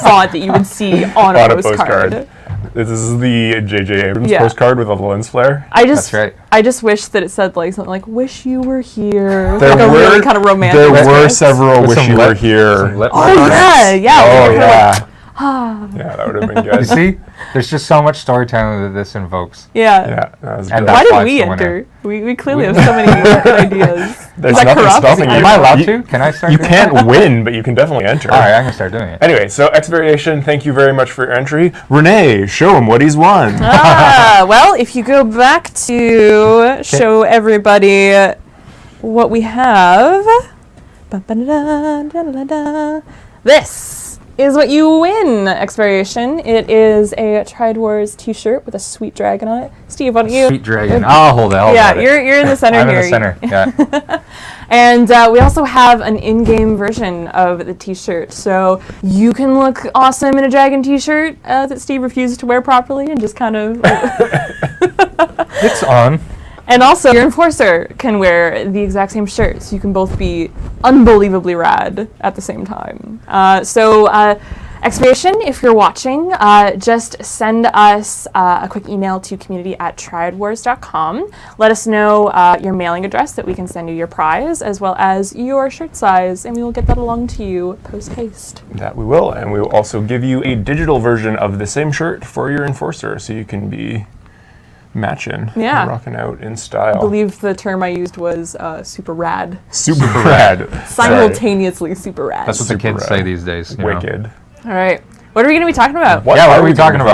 font that you would see on a postcard. This is the J.J. Abrams Yeah. postcard with a lens flare. That's right. I just wish that it said like something like "Wish you were here." There like a were really kind of romantic. There were twist. several With Wish some You Were lip- Here. some lip Oh mark on it. yeah, yeah. Oh like, yeah. Yeah, that would have been good. You see, there's just so much storytelling that this invokes. yeah. Yeah, that was And good. Why That's did why we it's the winner. enter? We clearly have so many good ideas. There's Is that nothing corrupt? stopping you. Am I allowed You- to? Can I start? You doing can't that? win, but you can definitely enter. All right, I'm gonna start doing it. Anyway, so X Variation, thank you very much for your entry. Renee, show him what he's won. Well, if you go back to show everybody what we have, ba-ba-da-da-da-da-da. This is what you win, X Variation. It is a Triad Wars t-shirt with a sweet dragon on it. Steve, why don't you? Sweet dragon. I'll hold it. Yeah, you're in the center I'm here. in the center. Yeah. And we also have an in-game version of the t-shirt, so you can look awesome in a dragon t-shirt that Steve refuses to wear properly and just kind of... It's on. And also, your enforcer can wear the exact same shirt, so you can both be unbelievably rad at the same time. Expiration, if you're watching, just send us a quick email to community@triadwars.com. Let us know your mailing address that we can send you your prize, as well as your shirt size, and we will get that along to you post-haste. That we will, and we will also give you a digital version of the same shirt for your enforcer, so you can be matching, Yeah. rocking out in I style. believe the term I used was super rad. Super rad. Simultaneously super rad. That's what the Super kids rad. say these days. You know? Wicked. All right. What are we going to be talking about? Yeah, what are we talking about?